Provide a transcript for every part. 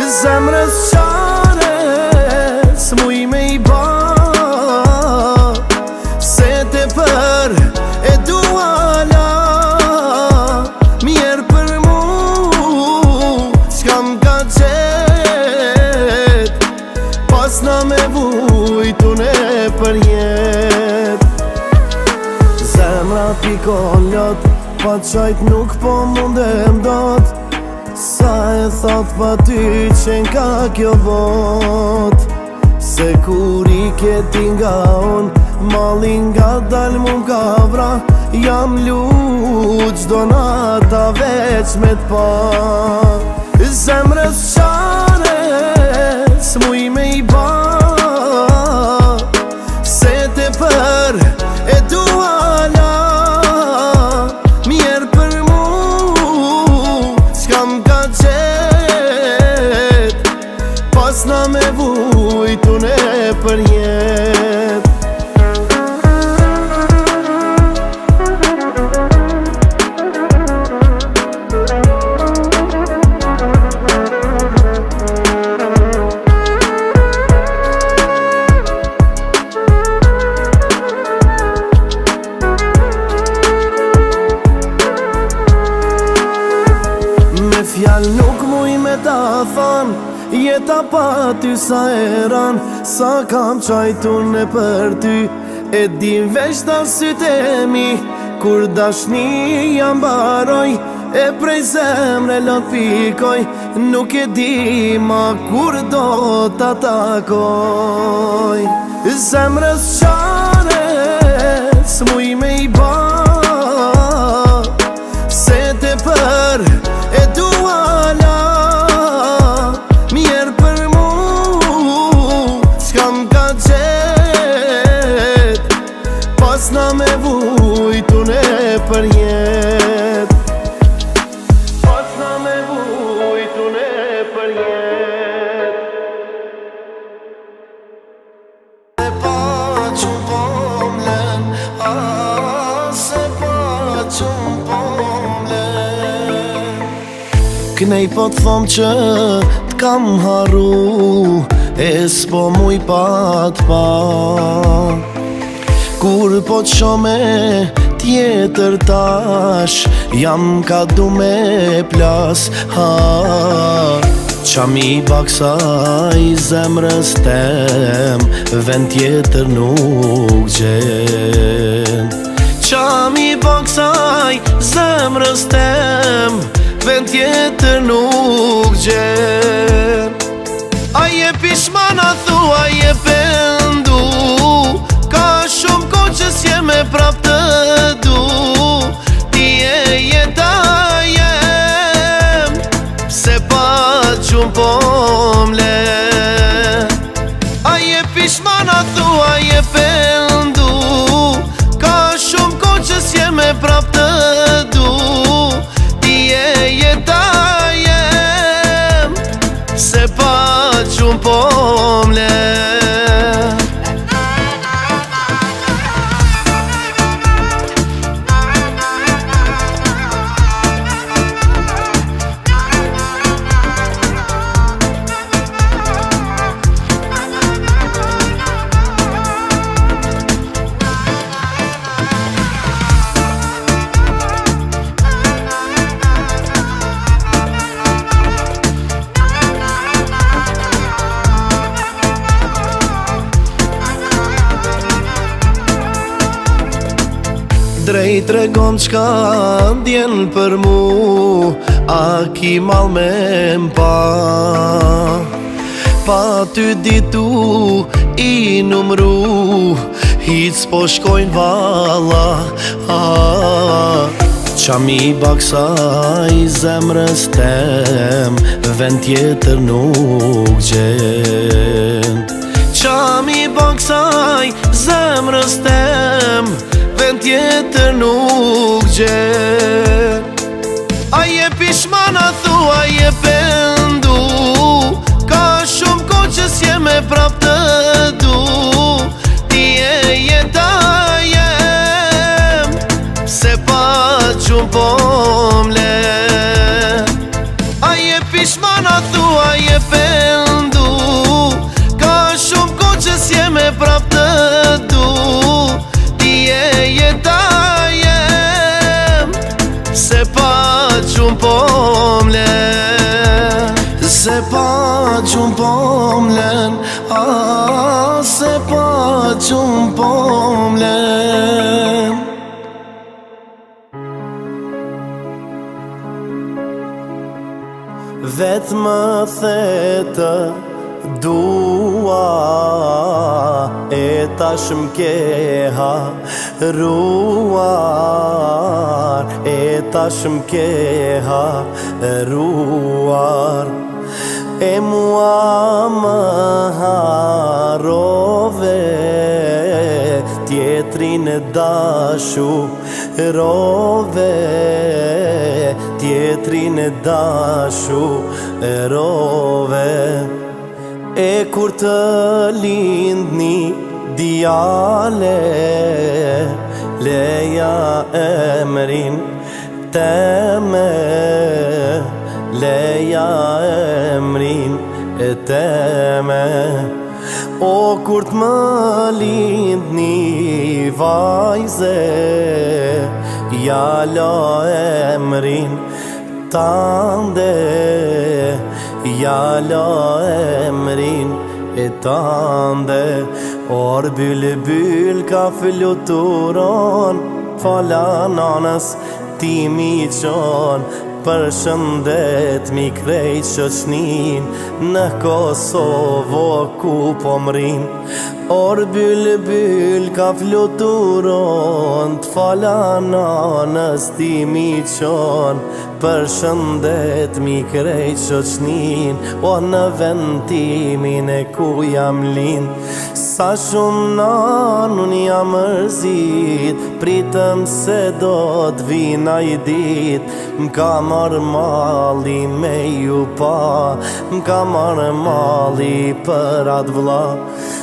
Zemrës qare s'muj me I ba, se te për e duala mjerë për mu, s'kam ka qet pas na me vujtune për jet. Zemra pikon ljot, pa qajt nuk po mundem dot, sa e thot pa ty qen ka kjo bot. Se kur I keti nga on, malin nga dal mu nga vra, jam luq do nata veç me t'pa. Zemrës qare s'muj me I ba, se te për e duala mjerë për mu, s'kam ka qet pas na me vujtune për jet. Me fjall nuk muj me ta than, jeta pa ty sa eran, sa kam qajtun e për ty, e di veç ta sytë e mi, kur dashni jam baroj, e prej zemre lot pikoj, nuk e di ma kur do ta takoj. Zemrës qare s'muj me I ba, se te për e duala mjerë për mu, s'kam ka qet pas na me vujtune për jet. Pas na me vujtune për jet. Se pa qum po mlen, se pa qum po mlen. Knej po t'thom që t'kam haru, e s'po muj pa t'pa. Kur po t'shome tjetër tash, jam ka du me plas. Qa mi baksaj zemrës tem, vend tjetër nuk gjen. Qa mi baksaj zemrës tem, vend tjetër nuk gjen. Aje pishmana thu, aje pendu, ka shumë ko që s'je me prap të du. Ti e jeta jem, se pa qumë po mle. Aje pishmana thu, aje pendu, ka shumë ko që s'je me prap të du. Ti e jeta jem, se pa qumë po mle. Drejt regon qka ndjen për mu, a ki mal me mpa. Pa ty ditu I numru, hic po shkojnë valla. Qa mi baksaj zemrës tem, vend tjetër nuk gjen. Qa mi baksaj zemrës tem, vend tjetër nuk gjen. Aje pishmana thu, aje pendu, ka shumë ko që s'je me prap të du. Ti e jeta jem, se pa qumë po mle. Aje pishmana thu, aje pendu, Se pa qumë po m'len, se pa qumë po m'len. Vetë më thetë dua, e tash m'keha ruar, e tash m'keha ruar. E mua më harove, tjetrin dashurove, tjetrin dashurove. E kur të lindni djale, leja emrin teme, leja emrin e teme. O kur të më lindni vajze, ja la emrin tande, ja la emrin e tande. Or bylbyl ka fluturon, fala nanës ti mi qon. Përshëndet mi krejt shoqnin, në Kosovo ku po mrin. Or bylbyl ka fluturon, t'fala nanës ti mi qon. Përshëndet mi krejt shoqnin, o në vend timin e ku jam lind. Sa shumë nanun jam mërzit, pritëm se do t'vina i dit. M'ka marrë mali me ju pa, m'ka marrë mali për atë vlla.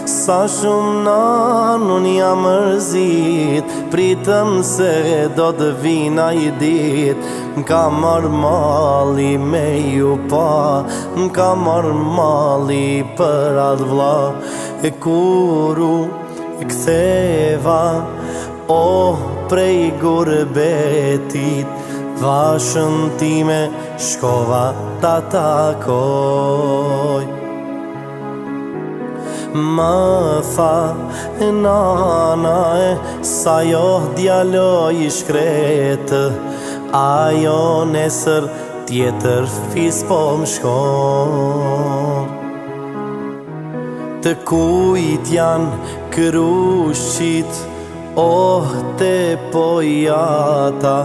Sa shumë nanun jam mërzit, pritëm se do t'vina i dit. M'ka marrë mali me ju pa, m'ka marrë mali për atë vlla. E kuru e ktheva, prej gurbetit, vashën time shkova ta takoj. Më tha nana e, sa jo djaloj i shkretë, ajo nesër tjetër fis po m'shkon. Të kujt janë krushqit, te pojata,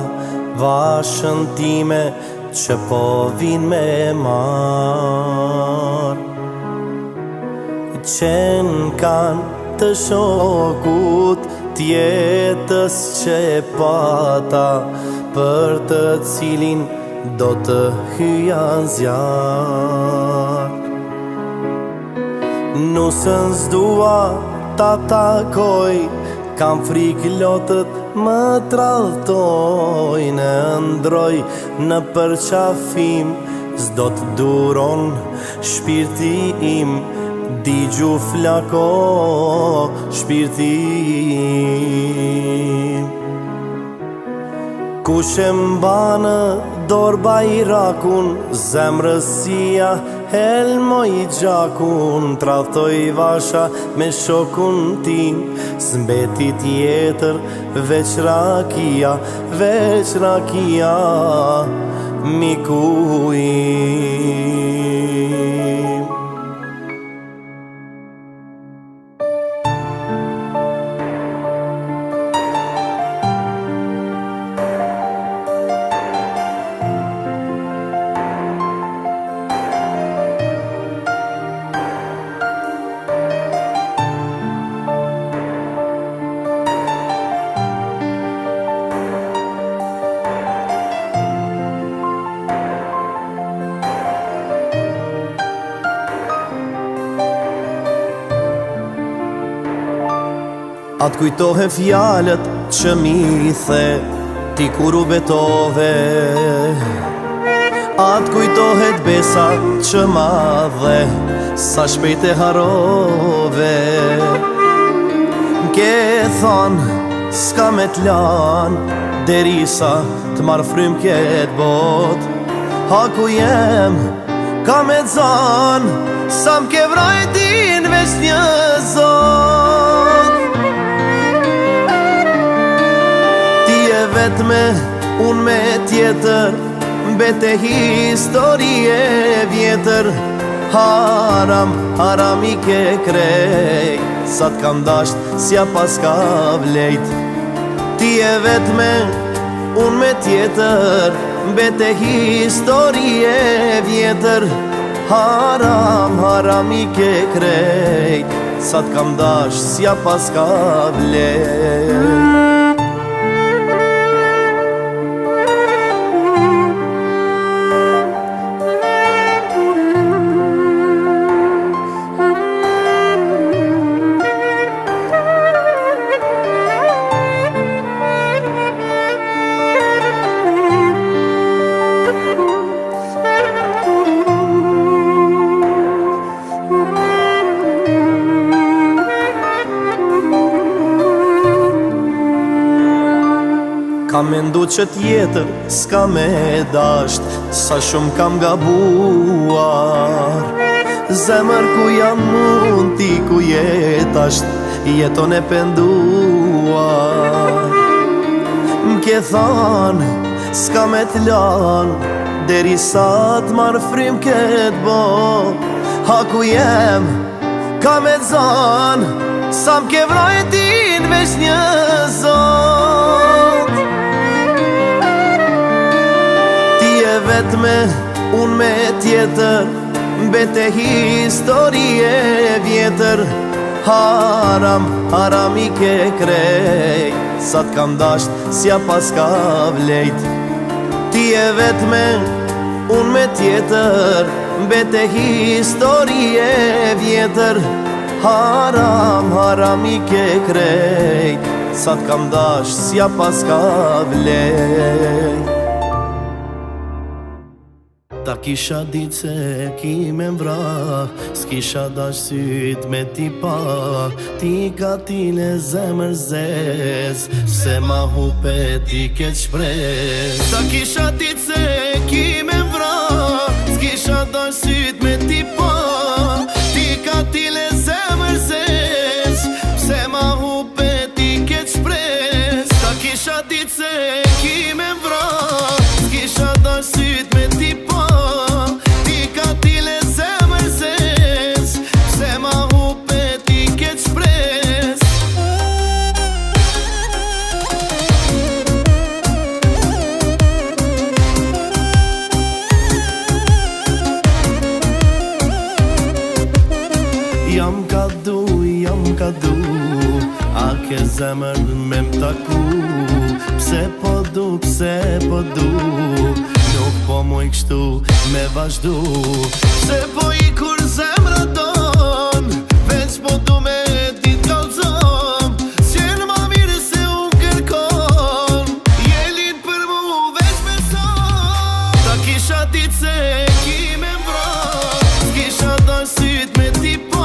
vashën time që po vin me mar. Qen kan të shokut tjetës që pata, për të cilin do të hyja zjarr. Nusën s'dua ta takoj, kam frik lotët më tradhtojnë. Ndroj në përqafim, s'do të duron shpirti im. Digju flako shpirtim. Kush e mbanë dorë bajrakun, zemrësia helmo i gjakun. Tradhtoj vasha me shokun tim, s'mbeti tjetër veç rakia, veç rakia, miku im. Atë kujtohe fjalët që mi the, ti kur u betove. Atë kujtohet besa që ma dhe, sa shpejt e harove. M'ke thonë, s'ka me t'lan, derisa t'mar frym kjet bot. Ha ku jem, ka me zon, sa m'ke vrajtin veç një zot. Ti e vetme, unë me tjetër, mbete historie vjetër. Haram, haram i ke krejt, sa t'kam dasht s'ja pas ka vlejt. Ti e vetme, unë me tjetër, mbete historie vjetër. Haram, haram i ke krejt, sa t'kam dasht s'ja pas ka vlejt. Kam mendu që tjetër s'ka me dasht, sa shumë kam gabuar. Zemër ku jam mund ti ku jetasht, jeton e penduar. M'ke than, s'ka me t'lan, deri sa t'mar frym ket bo. Ha ku jem, ka me t'zan, sa m'ke vrajtin veç një zot. Vetme, unë me tjetër, mbete historie vjetër. Haram, haram i ke krejt, sa t'kam dasht s'ja pas ka vlejt. Ti e vetme, unë me tjetër, mbete historie vjetër. Haram, haram i ke krejt, sa t'kam dasht s'ja pas ka vlejt. Ta kisha dit se ki me mvra, s'kisha dash syt me ti pa. Ti ka tine zemër zez, se ma hupe ti ket shprez. Ta kisha dit se ki me mvra, s'kisha dash syt me ti pa. Ti ka tine zemër zez, se ma hupe ti ket shprez. Ta kisha dit se ki me mvra, s'kisha dash syt me ti pa. Jam ka du, a ke zemër me m'taku. Pse po du, nuk po muj kështu me vazhdu. Pse po i kur zemra don, veç po du me dit kallzon. S'jen ma mire se unë kërkon, je lin për mu veç me son. Ta kisha dit se ki me mbra, s'kisha dash syt me ti pa.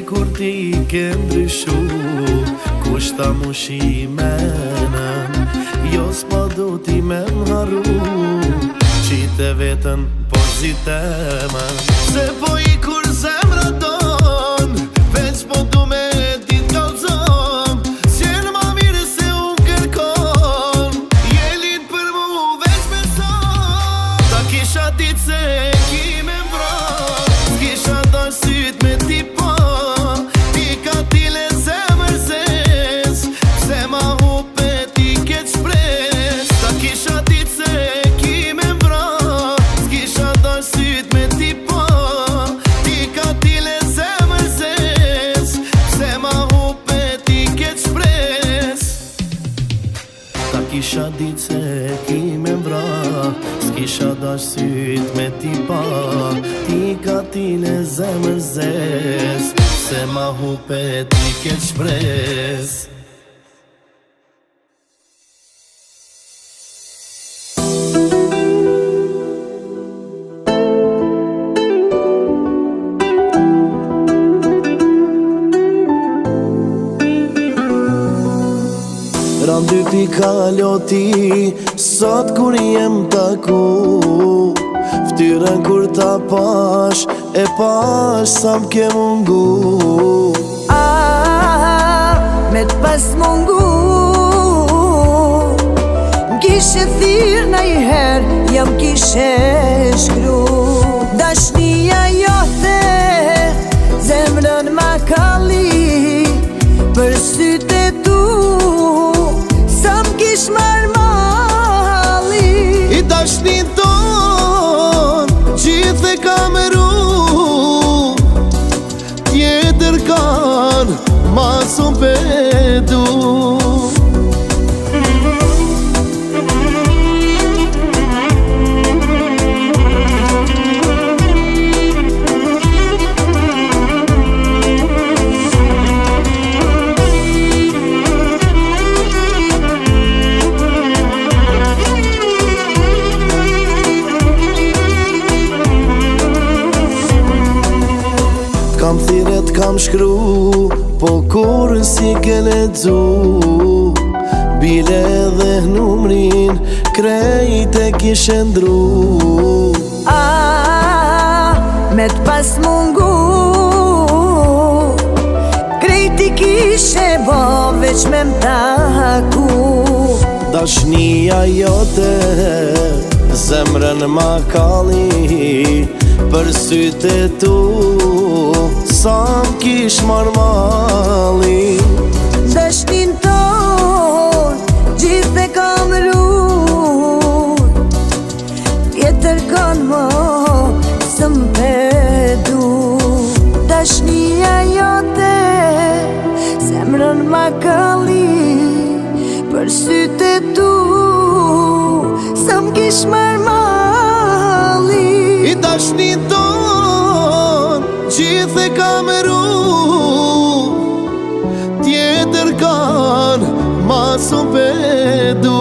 Kur ti ke ndryshu, kushta mu shimenën. Jo s'po du ti me m'haru, qite vetën po zitemen. Se po i kur zemra don, veç po du me dit kallzon. S'jen ma mire se unë kërkon, je lin për mu veç me son. Ta kisha dit se ki me mbra, s'kisha dash syt me ti pa. Ti Kisha dash syt me ti pa, ti ka tile zemër zes, se ma hupet ti ke shpres. Ram dy pika loti, sot kur jem taku, ftyrën kur ta pash, e pash sa m'ke mungu. Me t'pas mungu, m'kishe thirr najher, jam kishe shkru. Dashnia jote, zemrën ma kalli, për sytë e tu, sa m'kish marr malli. I dashnin ton, gjithë e kameru, tjetër kan, ma sun pedu. Kam thiret, kam shkru, po kur si ke ledzu, bile dhe numrin, krejt e kishe ndru. Me t'pas mungu, krejt i kishe bo, veç me m'taku. Dashnia jote, zemrën ma kalli, për sytë e tu, sa m'kish marr malli. Dashnin ton, gjithë e kam rrur, tjetër kan mo, së m'pedu. Dashnia jote, zemrën ma kalli, për sytë e tu, sa m'kish marr malli. I dashnin ton, gjithë e kameru, tjetër kan, ma sun pedu.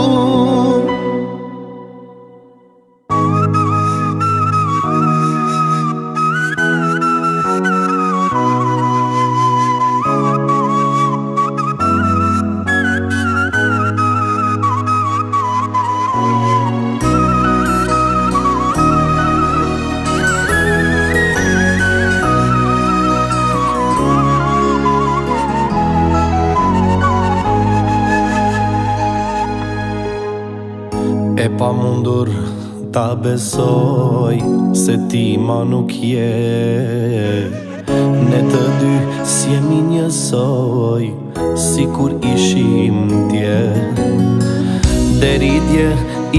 E pa mundur ta besoj, se ti ma nuk je. Ne të dy si jemi njësoj, si kur ishim dje. Deri dje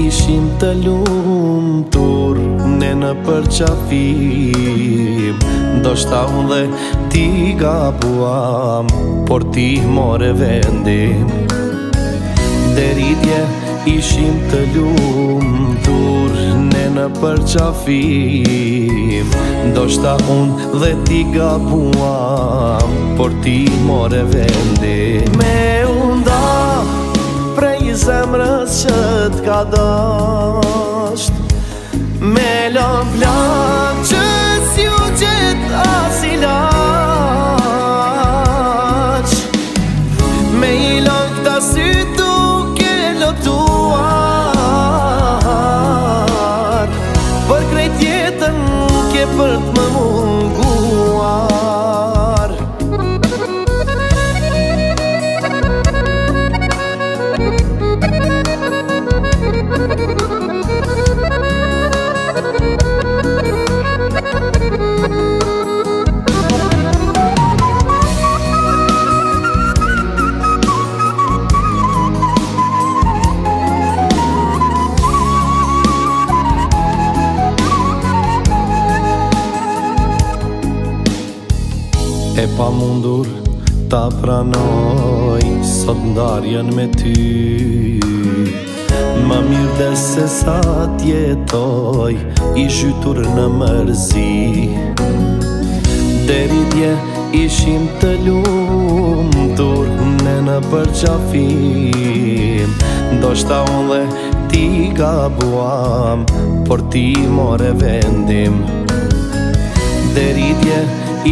ishim të lumtur, ne në përqafim. Ndoshta unë dhe ti gabuam, por ti more vendim. Deri dje ishim të lumtur, ne në përqafim. Ndoshta unë dhe ti gabuam, por ti more vendi. Me unda prej zemrës që t'ka dasht, me lëm plak që s'ju gjet as ilaq, me i lëm këta sy duke lotuar, për krejt jetën ke për t'më munguar. E pa mundur ta pranoj, sot ndarjen me ty. Ma mirë dhe se sa t'jetoj i zhytur në mërzi. Deri dje ishim të lumtur ne në përqafim. Ndoshta unë dhe ti gabuam, por ti more vendim. Deri dje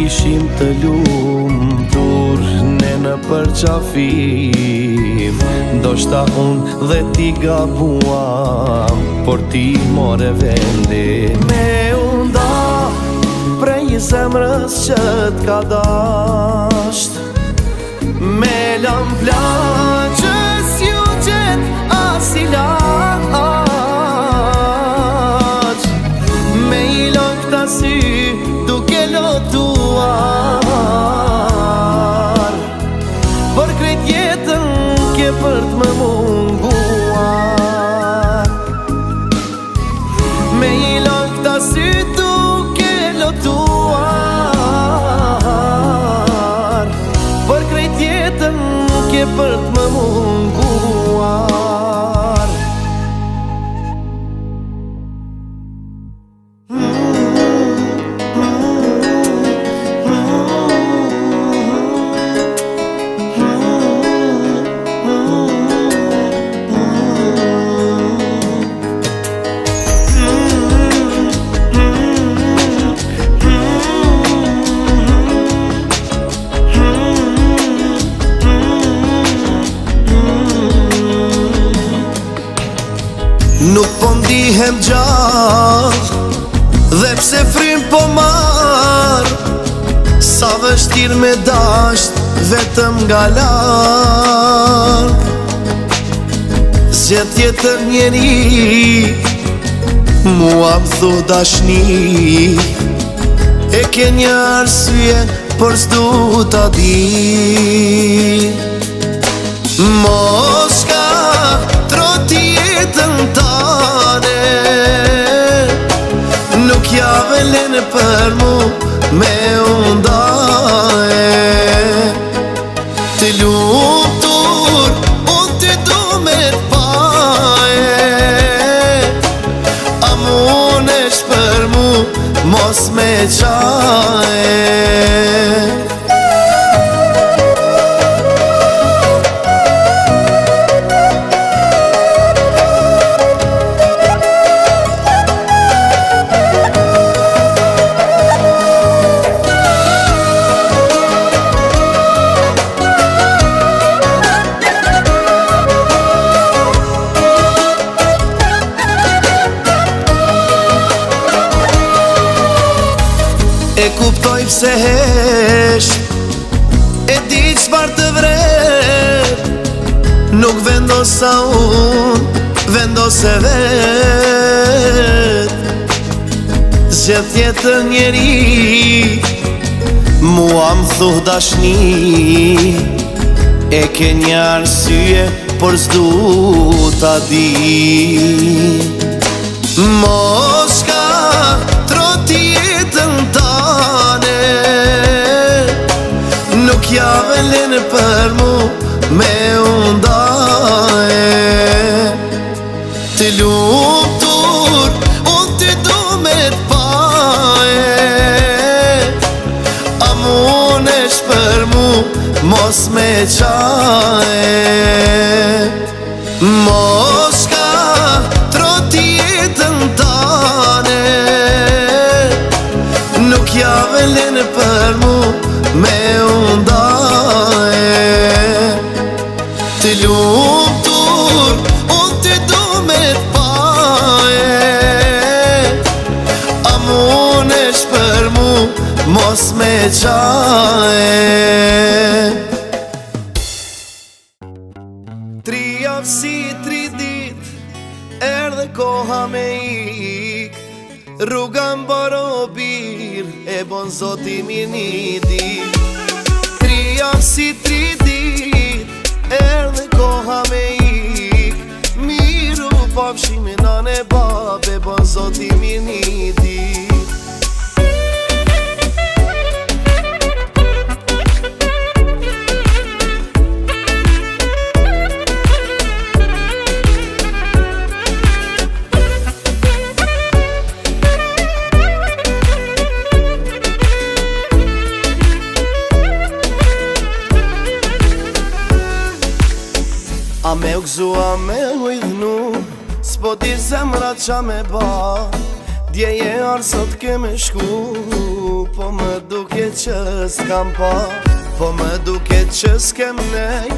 ishim të lumtur ne në përqafim. Ndoshta unë dhe ti gabuam, por ti more vendim. Me unda prej zemrës që t'ka dasht, me lam plaqës ju gjet asilaç, me i lok ta sy duke lotuar, për krejt jetën ke për t'më munguar. Me i lok ta sy duke lotuar, për krejt jetën ke për t'më munguar. Nuk po ndihem gjallë, dhe pse frim po marr, sa vështir me dasht vetëm nga larg. Zgjedh tjetër njeri, mua m'thu dashni, e ke një arsye për s'du ta di. Mos ka troti jetën tane, nuk ja velen për mu me undae. Të lumtur, unë ty du me t'pae, a munesh për mu mos me qae. E kuptoj pse hesh, e di çfarë të vret, nuk vendosa unë, vendose vet. Zgjedh tjetër njeri, mua m'thu dashni, e ke një arsye, por s'du ta di. Mos ka troti jetën tane, nuk ja velen për mu me undae. Të lumtur, unë ty du me t'pae, a munesh për mu mos me qae. Mos ka troti jetën tane, nuk ja velen për mu me undae. Të lumtur, unë ty du me t'pae, a munesh për mu mos me qae. 3 javë si 3 dit, erdhe koha me ik, rruga mbaro bir, e bon zoti mirë një dit. 3 javë si 3 dit, erdhe koha me ik, miru pafshime nane bab, e bon zoti mirë një dit. para qa me ba. Djeje arë sot keme shku, po më duke që s'kam pa. Po më duke që s'kem nej,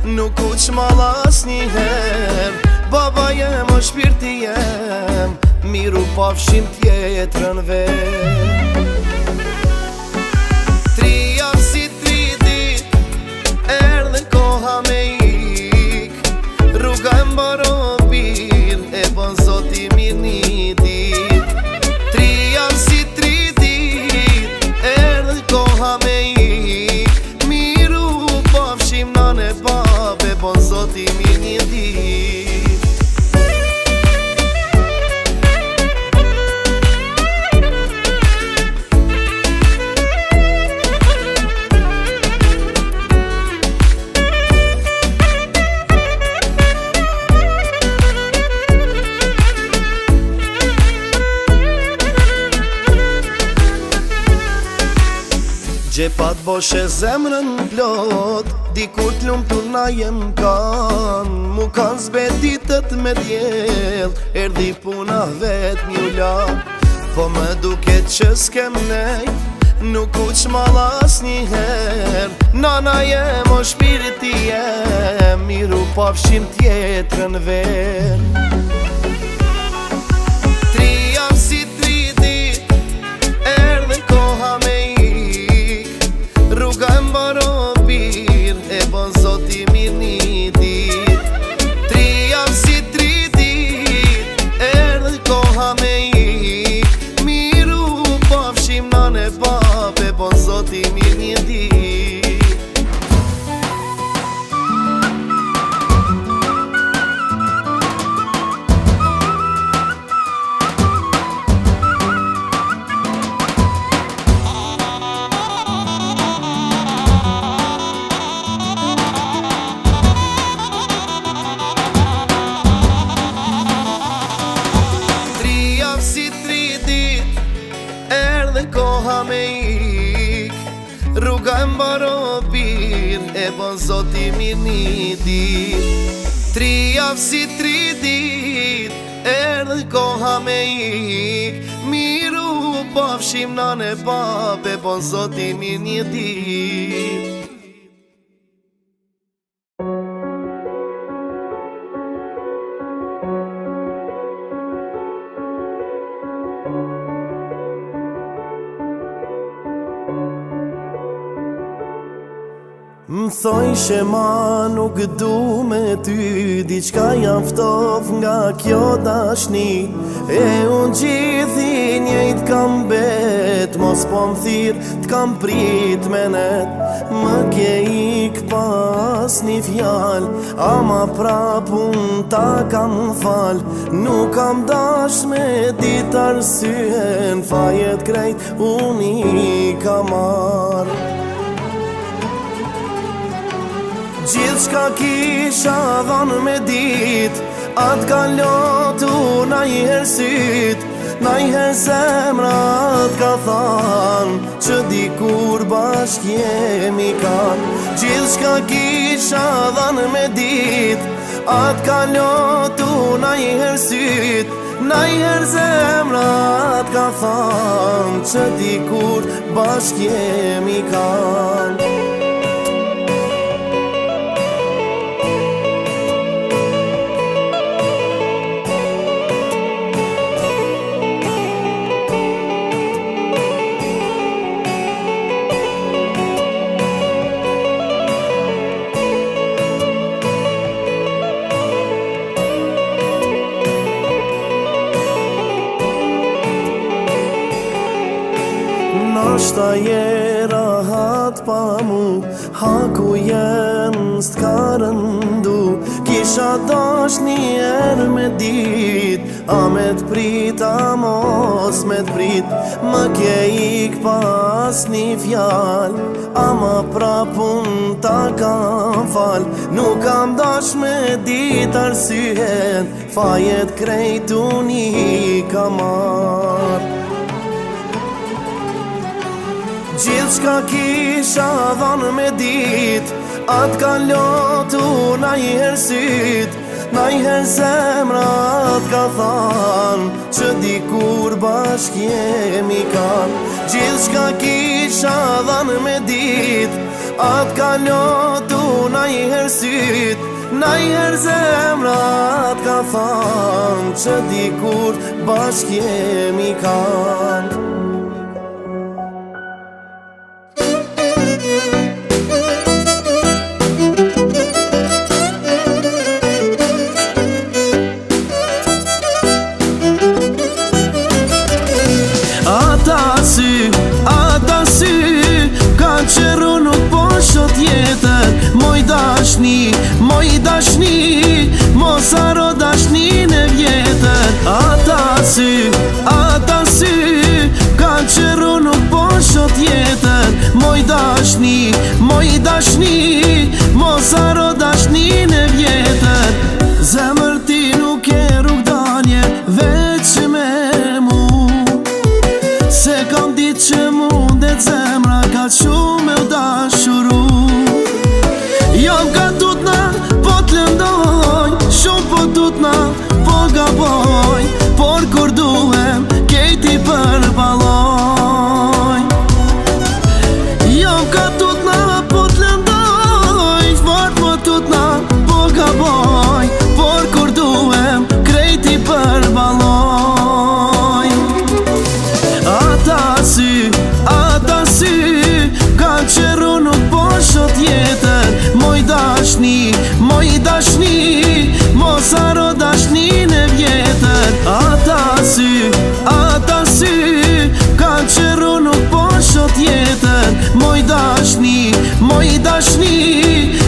nuk u qmalla asnjëher. Baba jem o shpirti jem, miru pafshim tjetrën ver. Tri javë si 3 dit, erdhe koha me ik. Rruga e mbarobir, e bon zoti mirë një dit. Tri javë si 3 dit, erdhe koha me ik. Miru pafshim nane babe, bon zoti mirë një dit. Gjepat boshe zemrën plot, dikur t'lum t'una jem kan. Mu kan zbeditët me djel, erdi puna vet njula. Po më duket që s'kem nej, nuk u qmalla asnjëher. Nana jem o shpirti jem, miru pafshim tjetrën ver. Tri javë si 3 dit, erdhe koha me rruga e mbarobir, e bon zoti mirë një dit. Tri javë si 3 dit, erdhe koha me ik. Miru pafshim nane babe, bon zoti mirë një dit. Si 3 dit, erdhe koha me ik. Rruga e mbarobir, e bon zoti mirë një dit. Tri javë si 3 dit, erdhe koha me ik. Miru pafshim nane babe, bon zoti mirë një dit. M'thoj që ma nuk du me ty, diçka jam ftof nga kjo dashni. E unë gjithi njejt kam bet, mos po m'thirë t'kam prit me net. Më ke ik pas një fjal, ama prap unë ta kam fal. Nuk kam dash me dit arsyen, fajet krejt unë i kam marrë. Gjithë shka kisha dhanë me dit, atë ka lotu na i herësit. Na i herë zemrat ka thanë, që dikur bashk jemi kanë. Gjithë shka kisha dhanë me dit, atë ka lotu na i herësit. Na i herë zemrat ka thanë, që dikur bashk jemi kanë. Nashta je rahat pa mu, haku jem s'ka rëndu. Kisha dash njerë me dit, a me t'prit a mos me t'prit. Më ke ik pas një fjal, ama prapun ta kam fal. Nuk kam dash me dit arsyen, fajet krejt unë i kam marrë. Gjithë shka kisha dhanë me dit, atë ka lotu na i herësit. Najher zemrat ka than që dikur bashk jemi kan. Gjithë shka kisha dhan me dit, atë ka lotu najher syt. Najher zemrat ka than që dikur bashk jemi kan. Ata sy kanë qeru nuk po shot jetër. Moj dashni, mos haro dashnin e vjetër. Ata sy kanë qeru nuk po shot jetër. Moj dashni, mos haro dashnin e vjetër. Zemër ti nuk e rrug danje veç me mu, se kam dit që mundet zemra ka shumë e u dashuru. Jam ka tutna po t'lëndoj, shumë po tutna po gaboj, por kur duhem kejti përballoj. Jam ka tutna po t'lëndoj, fort po tutna po gaboj, por kur duhem krejti përballoj. Ata sy kanë qeru nuk po shot jetër. Moj dashni, mos haro dashnin e vjetër. Ata sy kanë qeru nuk po shot jetër. Moj dashni,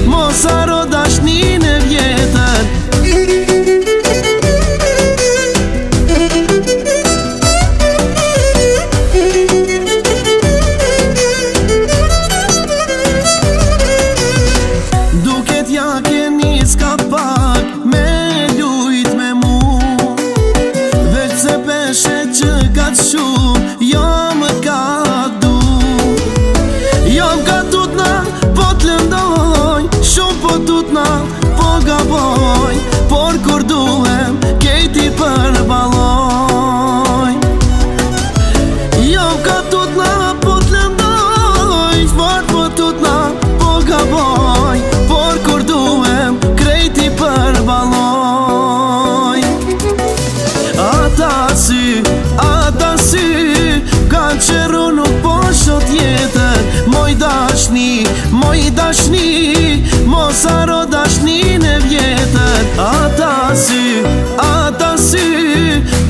mos haro dashnin e vjetër. Jam ka du, jam ka tutna po t'lëndoj, shumë po tutna po gaboj, por kur duhem kejti përballoj. Jam ka tutna po t'lëndoj, fort po tutna po gaboj, por kur duhem krejti përballoj. Ata sy kanë qeru nuk po shot jetër. Moj dashni, mos haro dashnin e vjetër. Ata sy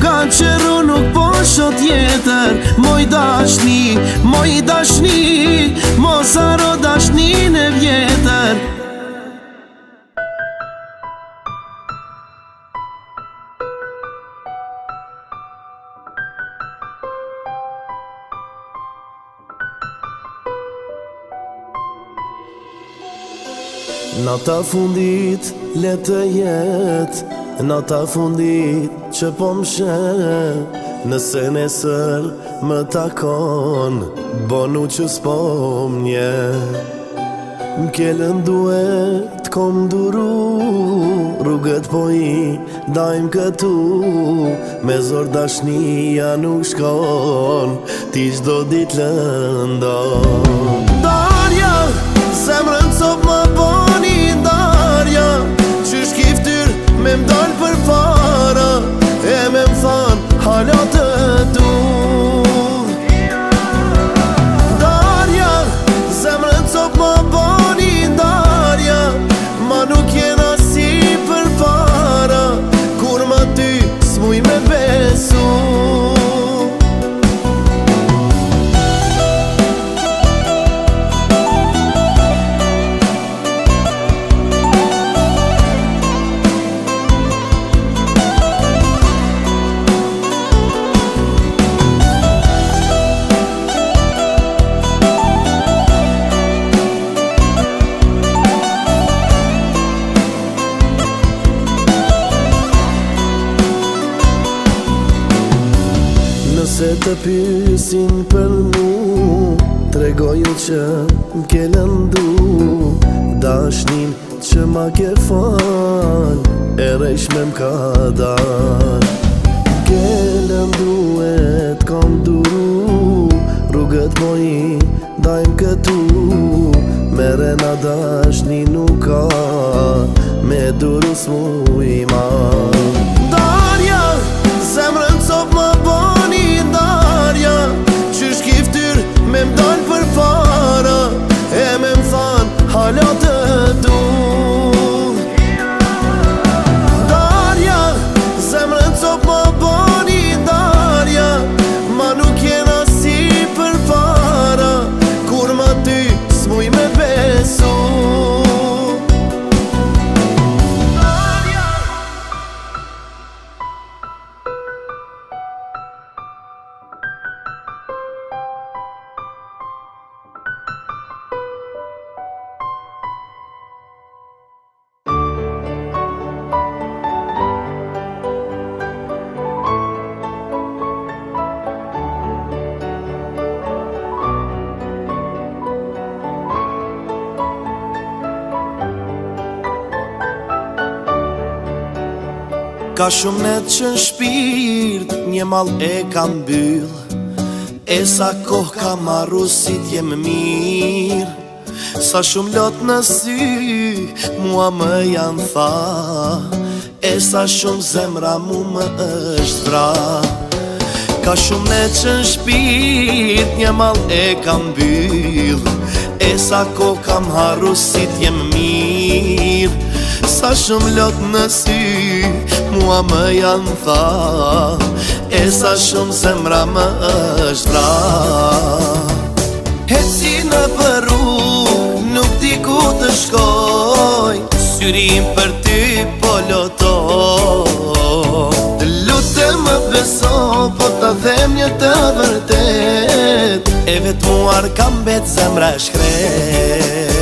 kanë qeru nuk po shot jetër. Moj dashni, mos haro dashnin e vjetër. Nata fundit le të jet, nata fundit që po m'she. Nëse nesër më takon, bonu që s'po m'nje. M'kellën duhet kom duru, rrugët po i dajmë këtu. Me zor dashnia nuk shkon, ti çdo dit lëndon. Darja, zemrën cop më boni darja, qysh ki ftyr me m'dal për para, e me m'than hala të du. Darja, zemrën cop më boni darja, ma nuk jena si për para, kur ma ty s'muj me besu. Se të pysin për mu, tregoju që m'ke lëndu. Dashnin që ma ke fal, e rejshme m'ka dar. Kellem duhet kam duru, rrugët mojin dajmë këtu, mere na dashni nuk ka, me duru s'mu i ma. Darja, zemrën cop ma bani darja, qysh ki ftyr me m'dal për para, e me m'than hala të du. Darja, zemrën cop ma bani darja, ma nuk jena si për para, kur ma ty s'muj me besu. Ka shumë net që në shpirt një mal e kam byll, e sa koh ka marru si t'jem mirë. Sa shumë lot në sy mua më janë tha, e sa shumë zemra mu më është vra. Ka shumë net që në shpirt një mal e kam byll, e sa koh kam harru si t'jem mirë. Sa shumë lot në sy mua më janë tha, e sa shumë zemra më është vra. Heci në për rrugë, nuk di ku të shkoj, syrim për ty po lotoj. Të lutem më beso, po ta them një të vërtet, e vetë muar kam bet zemra shkret.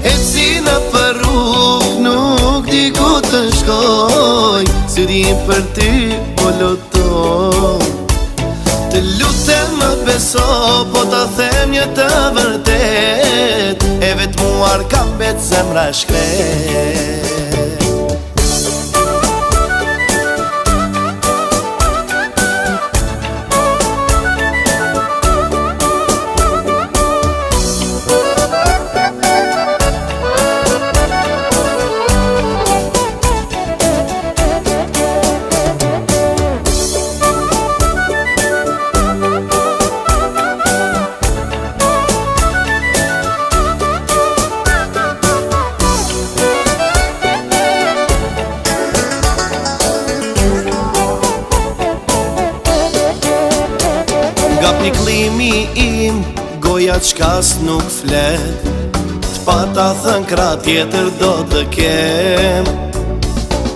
Heci në për rrugë, nuk di ku të shkoj, syrim për ty po lotoj. Të lutem më beso, po ta them një të vërtet, e vetë muar kam bet zemra shkret. Nga piklimi im, goja qkas nuk flet, t'pata thën kra tjetër do të kem.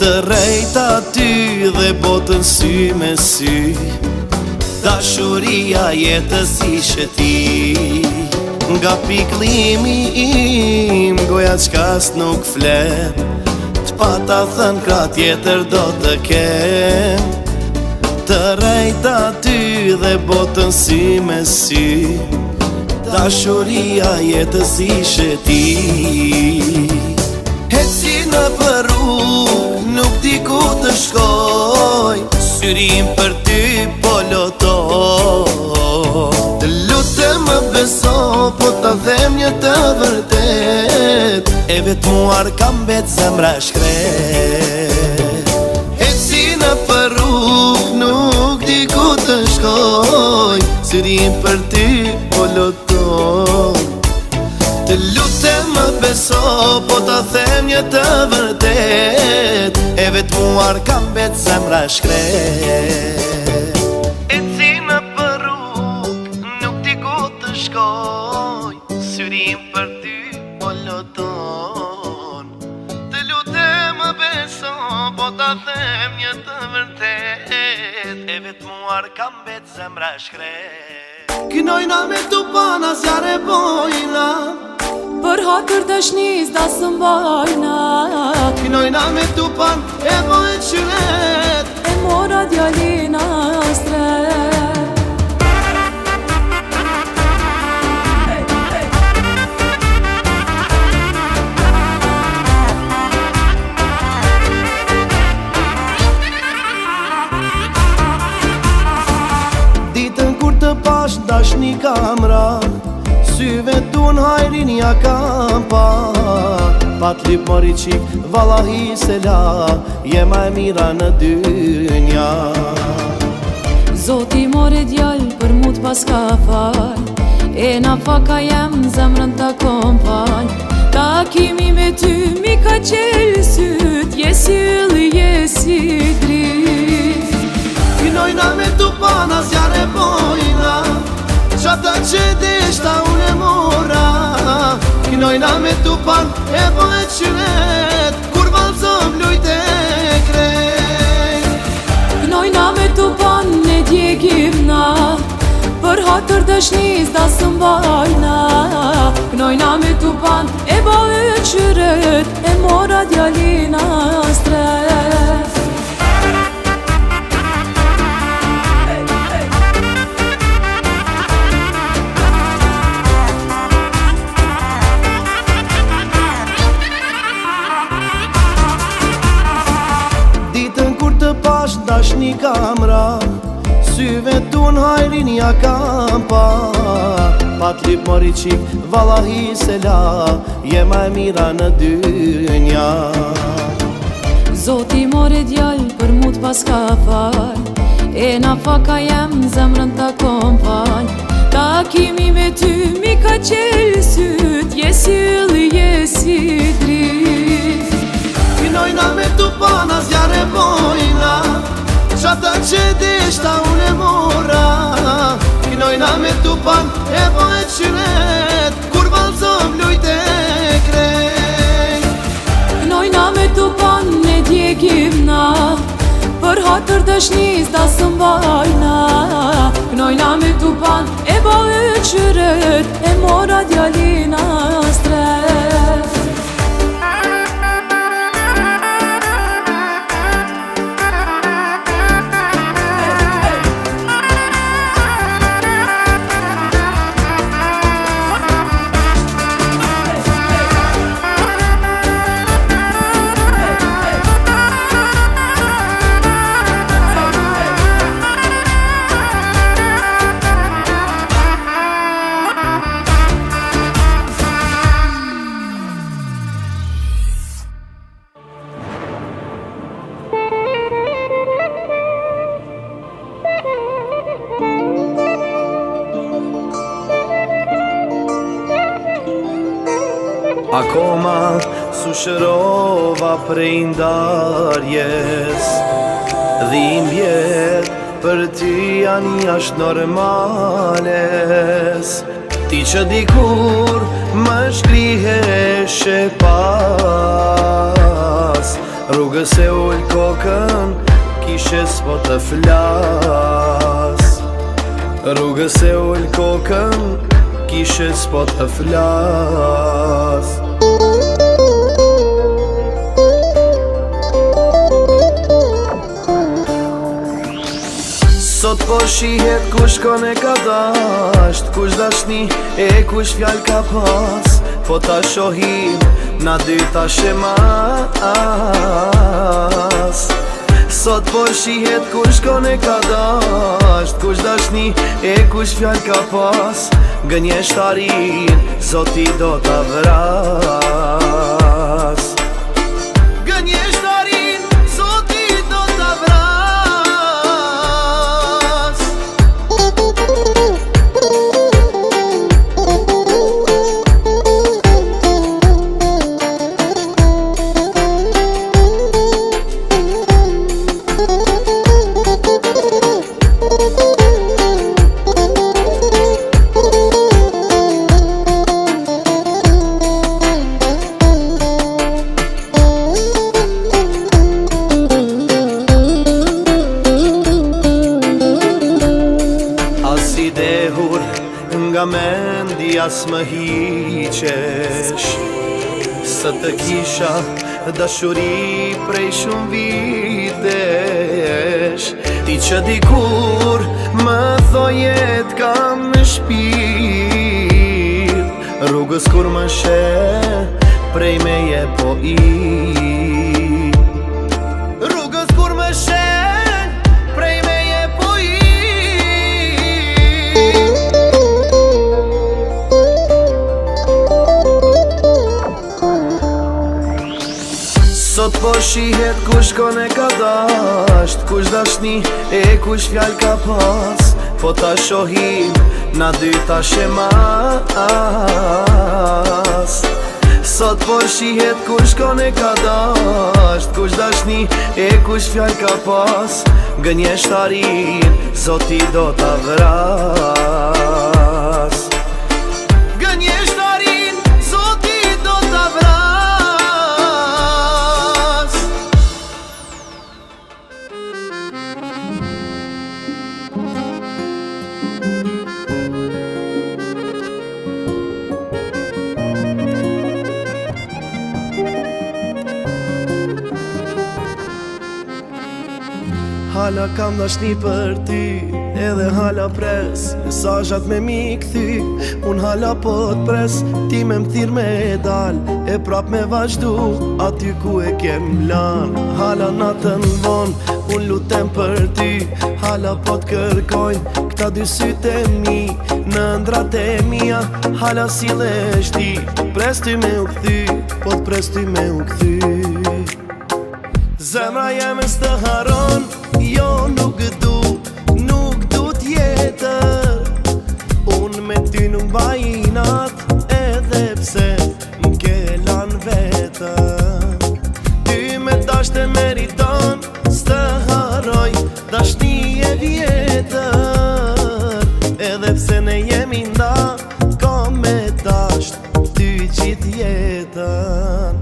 Të rejta ty dhe botën sy me sy, dashuria jetës ishe ti. Nga piklimi im, goja qkas nuk flet, t'pata thën kra tjetër do të kem. Të rejta ty dhe botën sy me sy, dashuria jetës ishe ti. Heci në për rrugë, nuk di ku të shkoj, syrim për ty po lotoj. Të lutem më beso, po ta them një të vërtet, e vetë muar kam bet zemra shkret. Heci në për rrugë, nuk di ku të shkoj, syrim për ty po lotoj. Të lutem më beso, po ta them një të vërtet, e vetë muar kam bet zemra shkret. Eci në për rrugë, nuk di ku të shkoj, syrim për ty po lotoj. Të lutem më beso, po ta them një të vërtet, e vetë muar kam bet zemra shkret. Kinojna me tu pana zjarë e bojna, për hatër dashnis da së mbajna. Kinojna me tu pan e bojnë qyret, E mora djalina stret. dashni kam ra, syve tu n'hajrin ja kam pa. Pat lip mori qik, vallahi se la, je ma e mira në dynja. Zoti more djall për mu t'pas ka fal, e na faka jem zemrën ta kompal. Takimi me ty mi ka qelë syt, jesi yli, jesi drit. Kinojna me tu pana zjarë e bojna, qata që deshta unë e mora. Kinojna me tu pan e bojnë qyret, kur valzëm lujt e krejt. Kinojna me tu pan e djegim na, për hatër dëshnis da së mbajna. Knojna me tu pan e bojnë qyret, e mora djalina stres. Ditën kur të pash dashni kam ra, syve tu n'hajrin ja kam pa. Pat lip mori qik, vallahi se la, je ma e mira në dynja. Zoti more djall për mu t'pas ka fal, e na faka jem zemrën ta kompal. Takimi me ty mi ka qelë syt, jesi yli, jesi drit. Kinojna me tu pana zjarë e bojna, qata që deshta unë e mora. Kinojna me tu pan e bojnë qyret, kur valzëm lujt e krejt. Knojna me tu pan e djegim na, për hatër dëshnis da së mbajna. Knojna me tu pan e bojnë qyret, e mora djalina stres. Akoma sushërova prej ndarjes, dhimbjet për ty janë jashtë normales. Ti që dikur më shkriheshe pas, rrugës e ullë kokën kishe s'po të flas. Rrugës e ullë kokën kishe s'po të flas. Sot po shihet kush kone ka dasht, kush dashni e kush fjall ka pas. Po ta shohim na dy ta shemas. Sot po shihet kush kone ka dasht, kush dashni e kush fjall ka pas. Gënjeshtarin Zoti do ta vras. Gënjeshtarin Zoti do ta vras. Nga mendja s'më hiqesh, së të kisha dashuri prej shumë vitesh. Ti që dikur më thojet kam në shpirt, rrugës kur më she prej meje po i. Rrugës kur më she prej meje po i. shihet kush kone ka dasht, kush dashni e kush fjall ka pas. Po ta shohim na dy ta shemas. Sot po shihet kush kone ka dasht, kush dashni e kush fjall ka pas. Gënjeshtarin Zoti do ta vras. Gënjeshtarin Zoti do ta vras. Hala kam dashni për ty, edhe hala pres mesazhat me mi kthy. Un hala po t'pres, ti me m'thirr me dal, e prap me vazhdu aty ku e kem lan. Hala natën von, un lutem për ty, hala po t'kërkojn këta dy sytë e mi në ndrat e mia. Hala sillesh ti, pres ty me u kthy, po t'pres ty me u kthy. Zemra jeme s'të haron, jo nuk du t'jetër. Unë me ty nuk bajinat, edhe pse m'ke lan vetën. Ty me dasht e meriton, s'të haroj dashni e vjetër. Edhe pse ne jemi nda, ka me dasht ty qit jetën.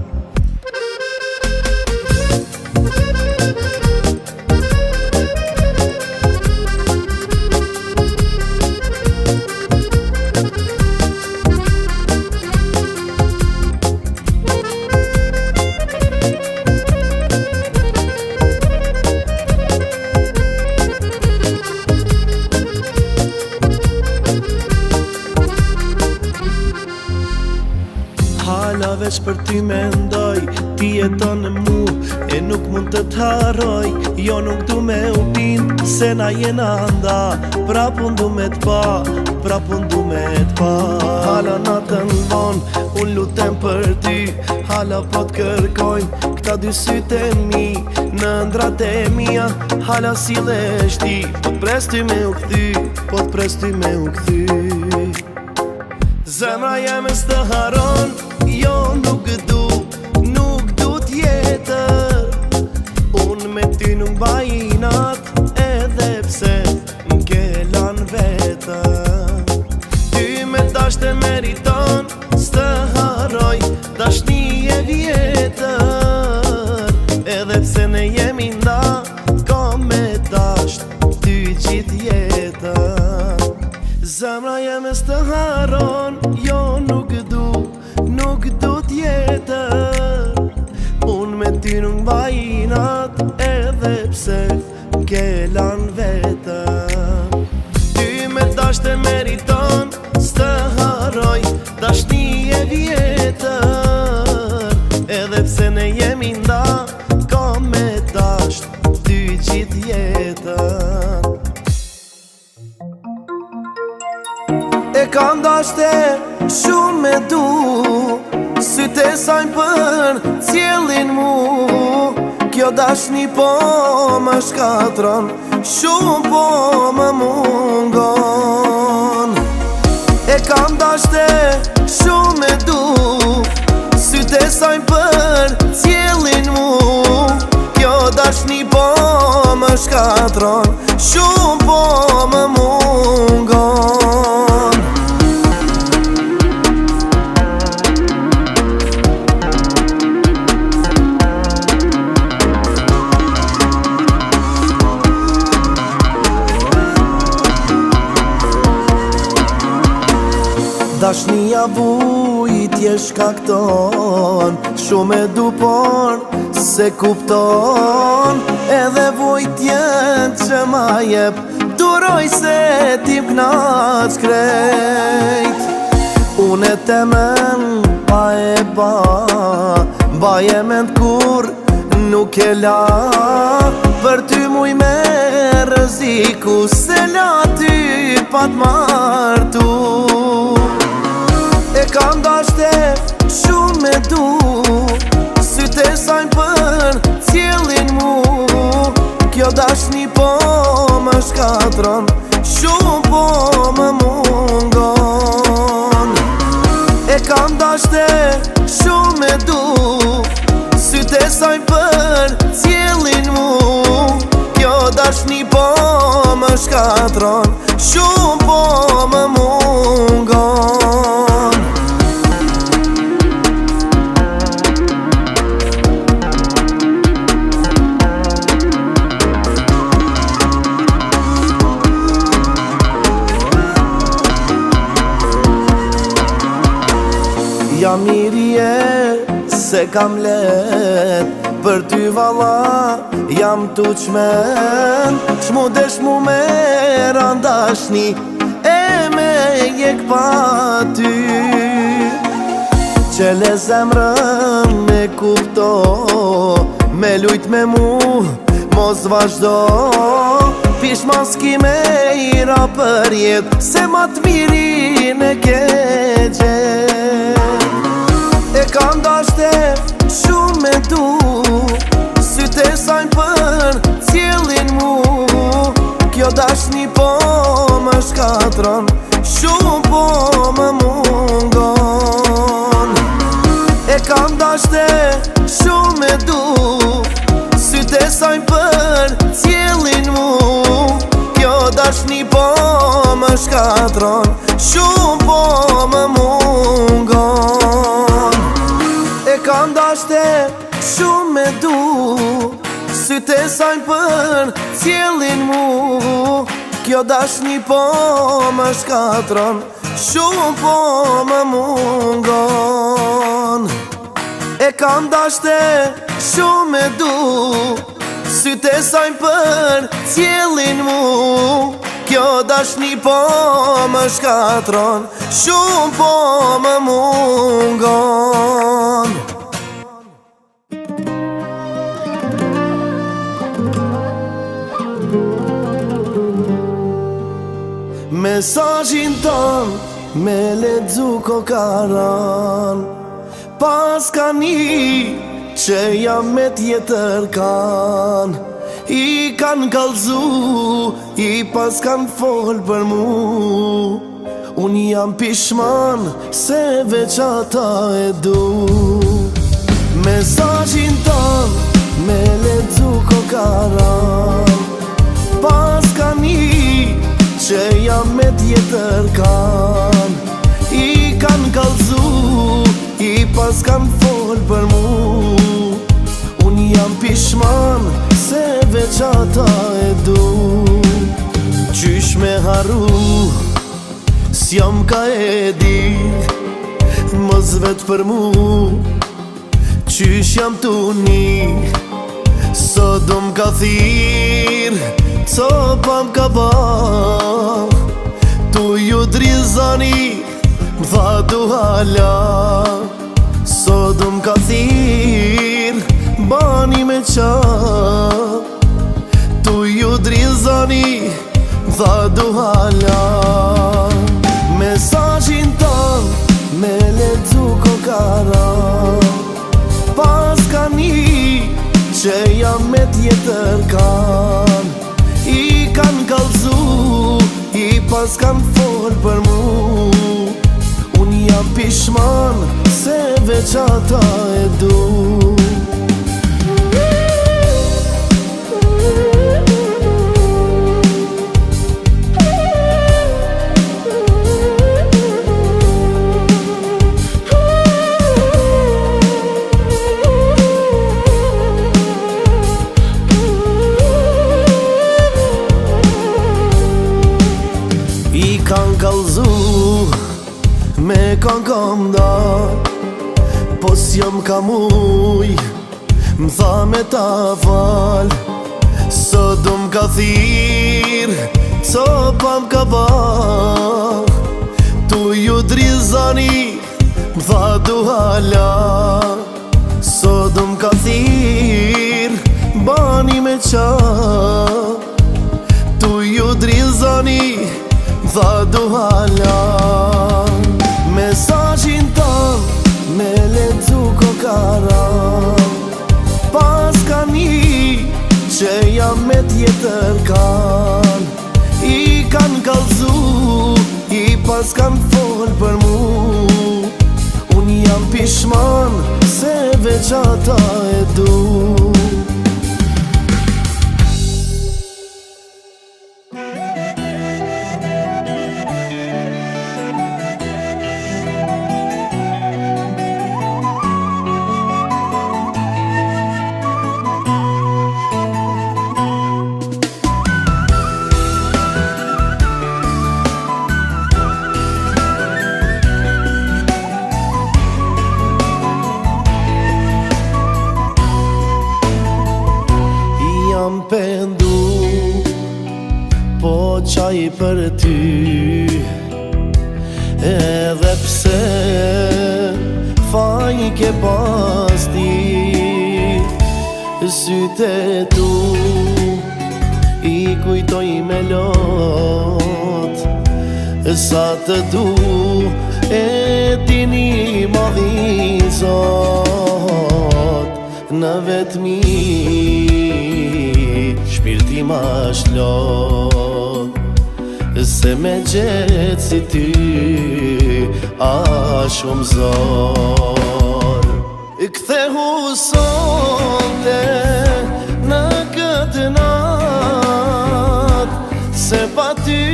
Hala veç për ty mendoj, ti jeton në mu, e nuk mund të t'haroj. Jo nuk du me u bin, se na jena nda, prap unë du me t'pa, prap unë du me t'pa. Hala natën von, unë lutem për ty, hala po t'kërkojn këta dy sytë e mi në ndrat e mia. Hala sillesh ti, po t'pres ty me u kthy, po t'pres ty me u kthy. Zemra jeme s'të haron, jo nuk du t'jetër. Unë me ty nuk bajinat, edhe pse m'ke lan vetën. Ty me dasht e meriton, s'të haroj dashni e vjetër. Edhe pse ne jemi nda, ka me dasht ty qit jetën. Zemra jeme s'të haron, jo nuk du t'jetër. Unë me ty nuk bajinat, edhe pse m'ke lan vetën. Ty me dasht e meriton, s'të haroj dashni e vjetër. Edhe pse ne jemi nda, ka me dasht ty qit jetën. E kam dashte shumë me du, sytë e sajnë për cjellin mu. Kjo dashni po më shkatron, shumë po më mungon. E kam dashte shumë me du, sytë e sajnë për cjellin mu. Kjo dashni po më shkatron, shumë po më mungon. Dashnia vujtje shkakton, shumë e du por se kupton. Edhe vujtjen që ma jep, duroj se ti m'knaq krejt. Unë e temen pa e ba, baje mend kur nuk e la. Për ty muj me rëziku, se la ty pa t'martu. E kam dashte shumë me du, sytë e sajnë për për cjellin mu. Kjo dashni po më shkatron, shumë po më mungon. E kam dashte shumë e du, syte saj për cjellin mu. Kjo dashni po më shkatron, shumë po më mungon. Jam mirje se kam let, për ty valla jam tu qmen. Qmu desh mu me randashni, e me jek pa ty. Qele zemrën me kupto, me lujt me mu, mos vazhdo. Pish mas ki me ira për jet, se ma të mirin e ke gjet. E kam dashte shumë me du, syte sajnë për cjellin mu. Kjo dashni po më shkatron, shumë po më mungon. E kam dashte shumë me du, syte sajnë për cjellin mu. Kjo dashni po më shkatron, shumë po më mungon. E kam dashte shumë me du, syte sajnë për cjellin mu. Kjo dashni po më shkatron, shumë po më mungon. E kam dashte shumë me du, syte sajnë për cjellin mu. Kjo dashni po më shkatron, shumë po më mungon. Mesazhin ton me ledzu kokaran, pas ka një që jam me tjetër kan. I kan kallzu, i pas kan fol për mu. Unë jam pishman se veç ata e du. Mesazhin ton me ledzu kokaran, pas ka një që jam me tjetër kan. I kan kallzu, i pas kan fol për mu. Unë jam pishman se veç ata e du. Qysh me haru, s'jam ka e di, mos vet për mu. Qysh jam tu një, sot do m'ka thir, copam ka ba. Tu ju drizani, m'tha du hala. Sot do m'ka thir, bani me qa. Tu ju drizani, m'tha du hala. Mesazhin ton me ledzu kokaran, pas ka një që jam me tjetër kan. I kan kallzu, i pas kan fol për mu. Unë jam pishman se veç ata e du. I kan kallzu, me kan kam da, po s'jam ka muj, m'tha me ta fal. Sot do m'ka thir, copa m'ka ba. Tu ju drizani, m'tha du hala. Sot do m'ka thir, bani me qa. Tu ju drizani, m'tha du hala. Mesazhin ton me ledzu kokaran, pas tjetër kan, I kan kallzu, I pas kan fol për mu. Unë jam pishman se veç ata e du. Jam pendu, po qaj për ty, edhe pse faj ke pas ti. Syte tu I kujtoj me lot, sa të du e dini ma vizot. Në vetmi shpirti ma shlot, se me gjetë si ty a shumë zor. Kthehu sonte në këtë nat, se pa ty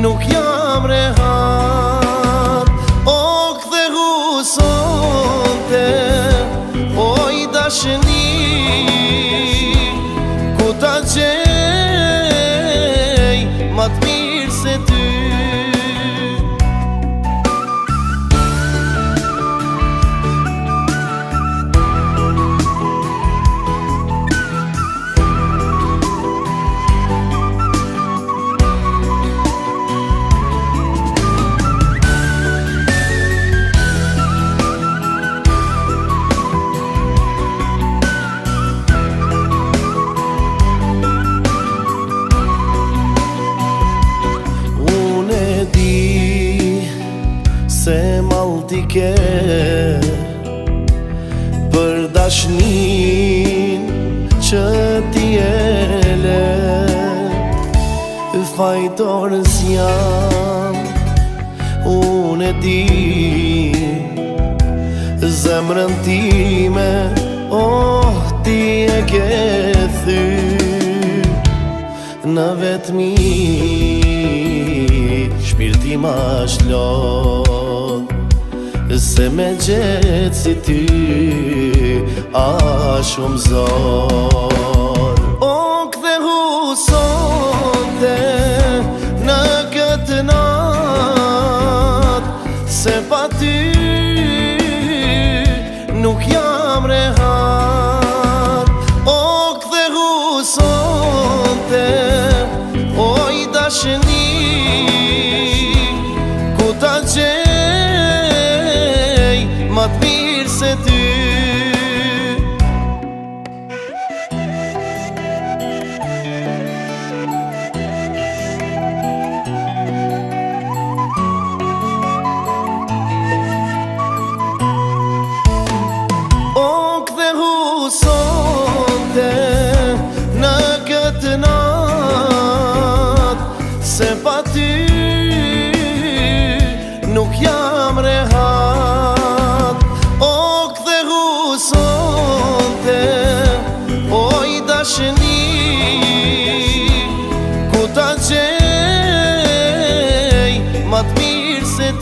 nuk jam rehat. O kthehu sonte, o I dashni, ku ta gjej ma t'mirë se ty. Se malti ke për dashnin që ti e le. Fajtorës jam, unë e di, zemrën time, oh, ti e ke thyr. Në vetmi shpirti ma shlot, se me gjetë si ty a shumë zor. O kthehu sonte në këtë nat, se pa ty nuk jam rehat. O kthehu sonte, o I dashni, ku ta gjej ma t'mirë se ty. O kthehu sonte në këtë nat, se pa ty nuk jam rehat. O kthehu sonte, o I dashni, ku ta gjej ma t'mirë se ty.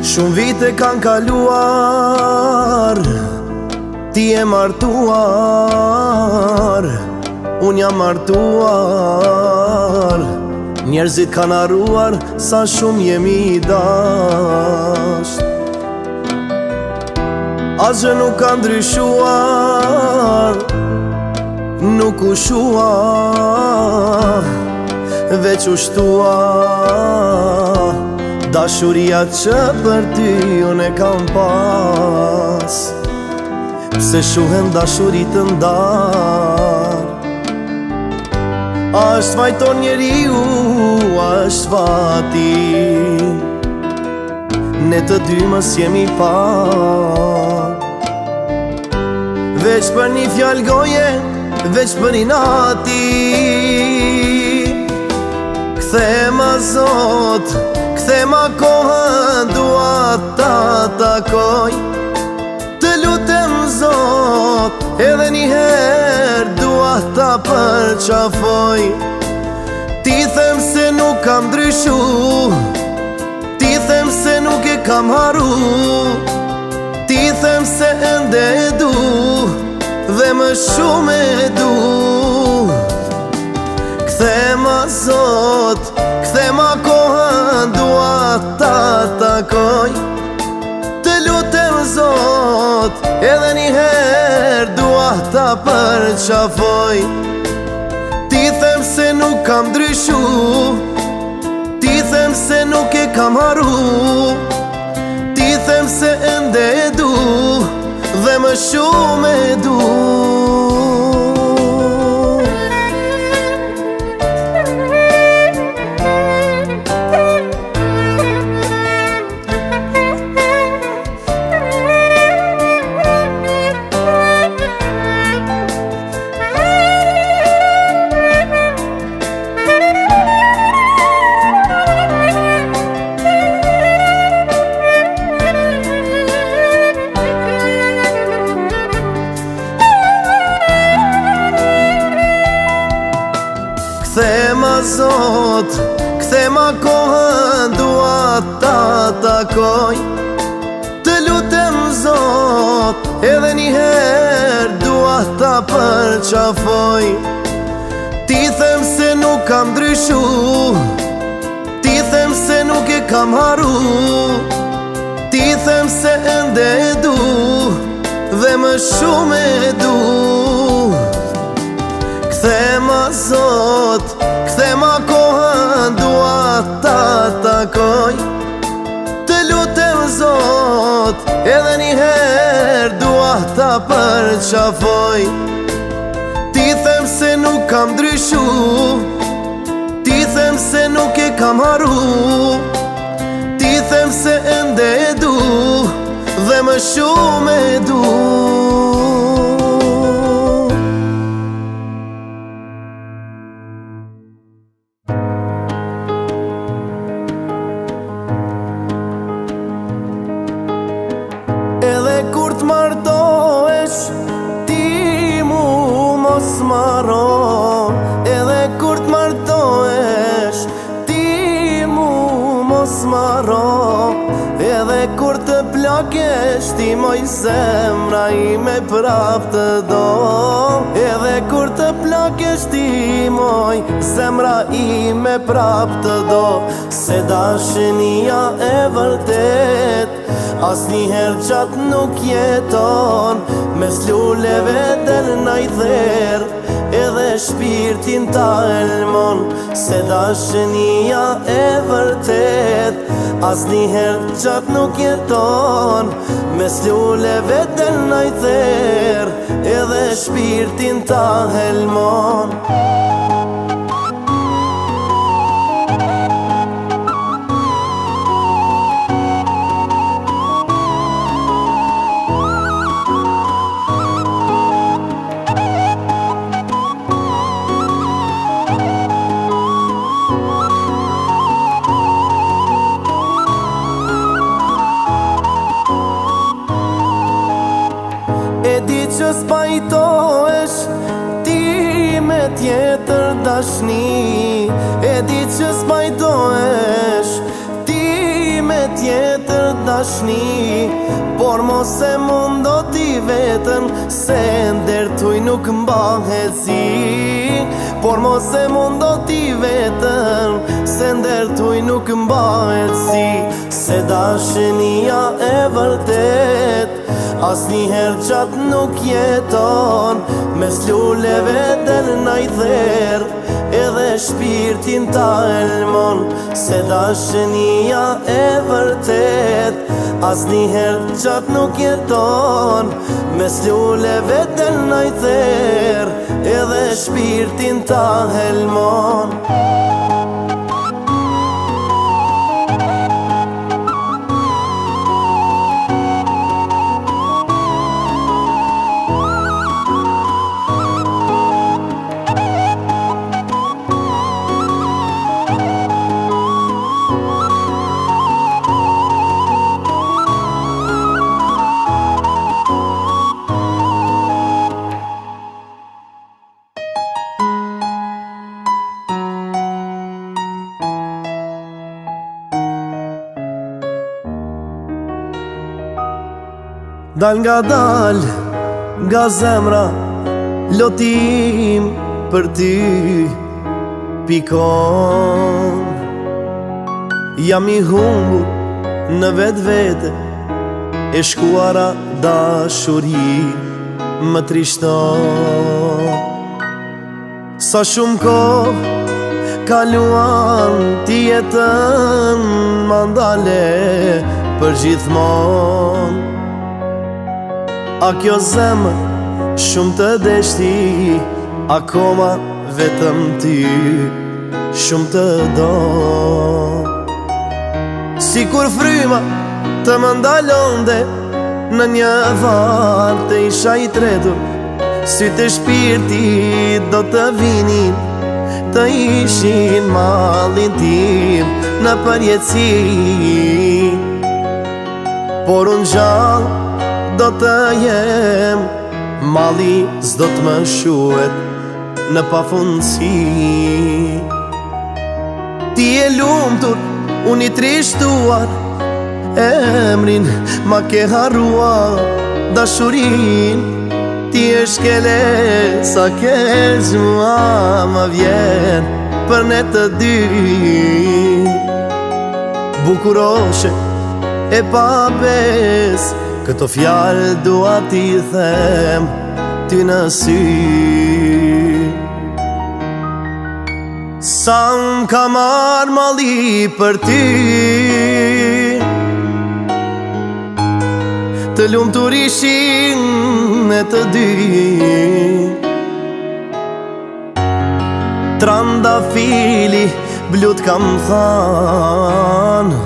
Shumë vite kanë kaluar, ti e martuar, unë jam martuar. Njerëzit kanë arruar, sa shumë jemi I dasht. Asgjë nuk ka ndryshuar, nuk u shua, veç u shtua. Dashuria që për ty unë e kam pas, pse shuhen dashurit të ndar. A është vajton njeriu, a është fati, ne të dy mës jemi pa. Veç për një fjallë goje, veç për një nati. Kthema Zot, kthema kohën, dua ta takoj. Të lutem Zot, edhe njëherë dua ta përqafoj. Ti them se nuk kam ndryshu, ti them se nuk e kam haru, ti them se ende e du, dhe më shumë e du. Kthema Zot, kthema kohën, dua ta takoj. Të lutem Zot, edhe njëherë dua ta përqafoj. Ti them se nuk kam ndryshu, ti them se nuk e kam haru, ti them se ende e du, dhe më shumë e du. Kthema Zot, kthema kohën, dua ta takoj. Të lutem Zot, edhe njëherë dua ta përqafoj. Ti them se nuk kam ndryshu, ti them se nuk e kam haru, ti them se ende e du, dhe më shumë e du. Kthema Zot, kthema kohën, dua ta takoj. Të lutem Zot, edhe njëherë dua ta përqafoj. Ti them se nuk kam ndryshu, ti them se nuk e kam haru, ti them se ende e du, dhe më shumë e du. Edhe kur t'martohesh, ti mu mos marro. Edhe kur t'martohesh, ti mu mos marro. Edhe kur të plakesh, ti moj zemra ime prap të do. Edhe kur të plakesh, ti moj zemra ime prap të do. Se dashnia e vërtet asnjëherë qatë nuk jeton, mes luleve del naj dher, edhe shpirtin ta elmon. Se dashnia e vërtet asnjëherë qatë nuk jeton, mes luleve del naj dher, edhe shpirtin ta elmon. E di që s'pajtohesh ti me tjetër dashni. E di që s'pajtohesh ti me tjetër dashni. Por mos e mundo ti vetën, se ndërtuj nuk mbahet zi. Por mos e mundo ti vetën, se ndërtuj nuk mbahet zi. Se dashnia e vërtet asnjëherë qatë nuk jeton, mes luleve del naj dher, edhe shpirtin ta elmon, se dashnia e vërtet asnjëherë qatë nuk jeton. Mes luleve del naj therr, edhe shpirtin ta helmon. Dal nga dal, nga zemra, lotim për ty pikon. Jam i humbur në vetë vete, e shkuara dashuri më trishton. Sa shumë kohë kaluan ti jetën, ma ndale për gjithmon. A kjo zemër shumë të deshti, akoma vetëm ty shumë të do. Si kur fryma të më ndalonde, në një varë të isha i tretur, sytë e shpirtit do të vinin, të ishin mallin tim në përjetësi. Por unë gjallë do të jem, malli s'do të më shuhet në pafundësi. Ti e lumtur, unë i trishtuar, emrin ma ke harruar. Dashurin ti e shkele, sa keq mua më vjen për ne të dy. Bukuroshe e pa bes, këto fjalë dua t'i them ty në sy. Sa m'ka marrë malli për ty, të lumtur ishin e të dy. Trandafili blut kam thanë,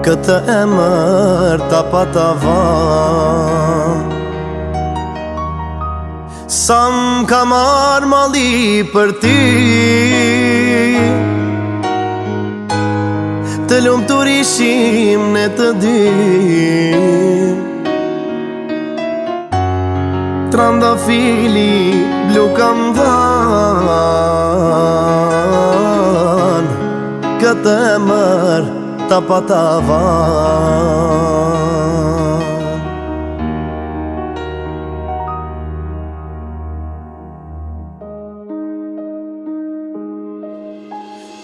këtë emër ta patavan. Sa m'ka marrë malli për ty, të lumtur ishim ne të dy. Trandafili blu kam dhanë, këtë emër ta patavan.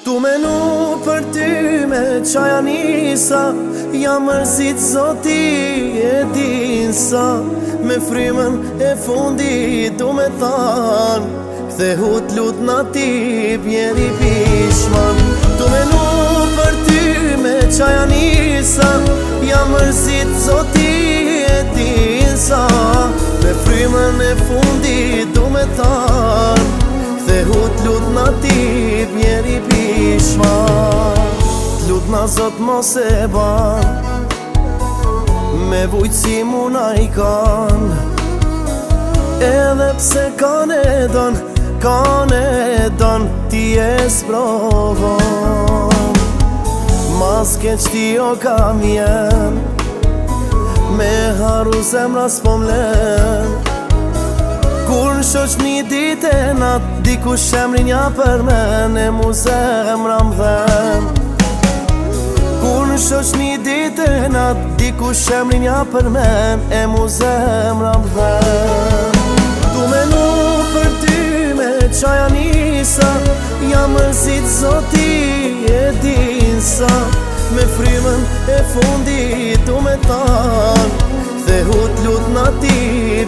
Tu menu për ty me qaja nisa, jam mërzit zoti e dinsa. Me frymën e fundit du me than, kthehu t'lut na ti bjeri pishman. Tu menu për ty me qaja nisa, jam mërzit zoti e dinsa. Me frymën e fundit du me than, kthehu t'lut na ti bjeri pishman. T'lut na zot mos e ban, me vujtësi muna i kan, edhe pse kanë e don, ti e sprovon. Mas keq ti o kam jen, me haru zemra s'po mlen. Kur në shoq një dit e nat, dikush emrin ja përmen, e mu zemra m'dhen. Kur në shoq një dit e nat, dikush emrin ja përmen, e mu zemra m'dhen. Tu menu për ty me qaja nisa, jam mërzit zoti e dinsa. Me frymën e fundit du me than, kthehu t'lut na ti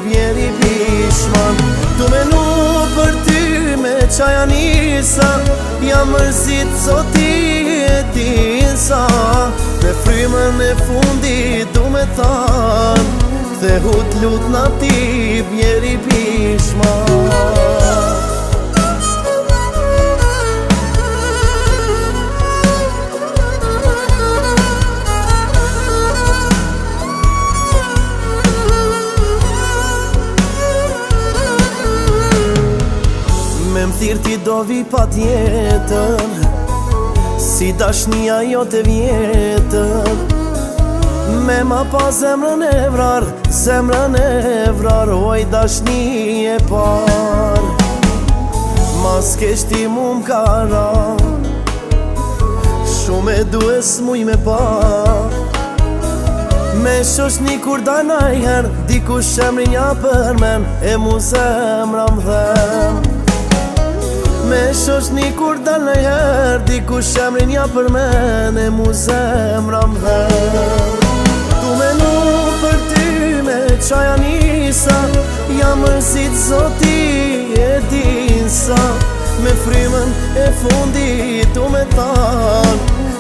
bjeri pishman. Tu menu për ty qaja nisa, jam mërzit sot e dinsa. Me frymën e fundit du me than, kthehu t'lut natip njeri pishma. Me m'thirë ti do vi pa tjetër, si dashnia jo të vjetër. Me ma pa zemrën e vrar, oj dashni e par. Mas kesh ti mu m'kara, shumë e dues muj me pa. Me shoshni kur da najher, diku shemrin ja përmen, e mu zemra m'dhem. Me shoshni kur da najher, diku shemrin ja përmen, e mu zemra m'dhem. Tu menu për ty me qaja nisa, jam mërzit zoti e dinsa. Me frymën e fundit du me than,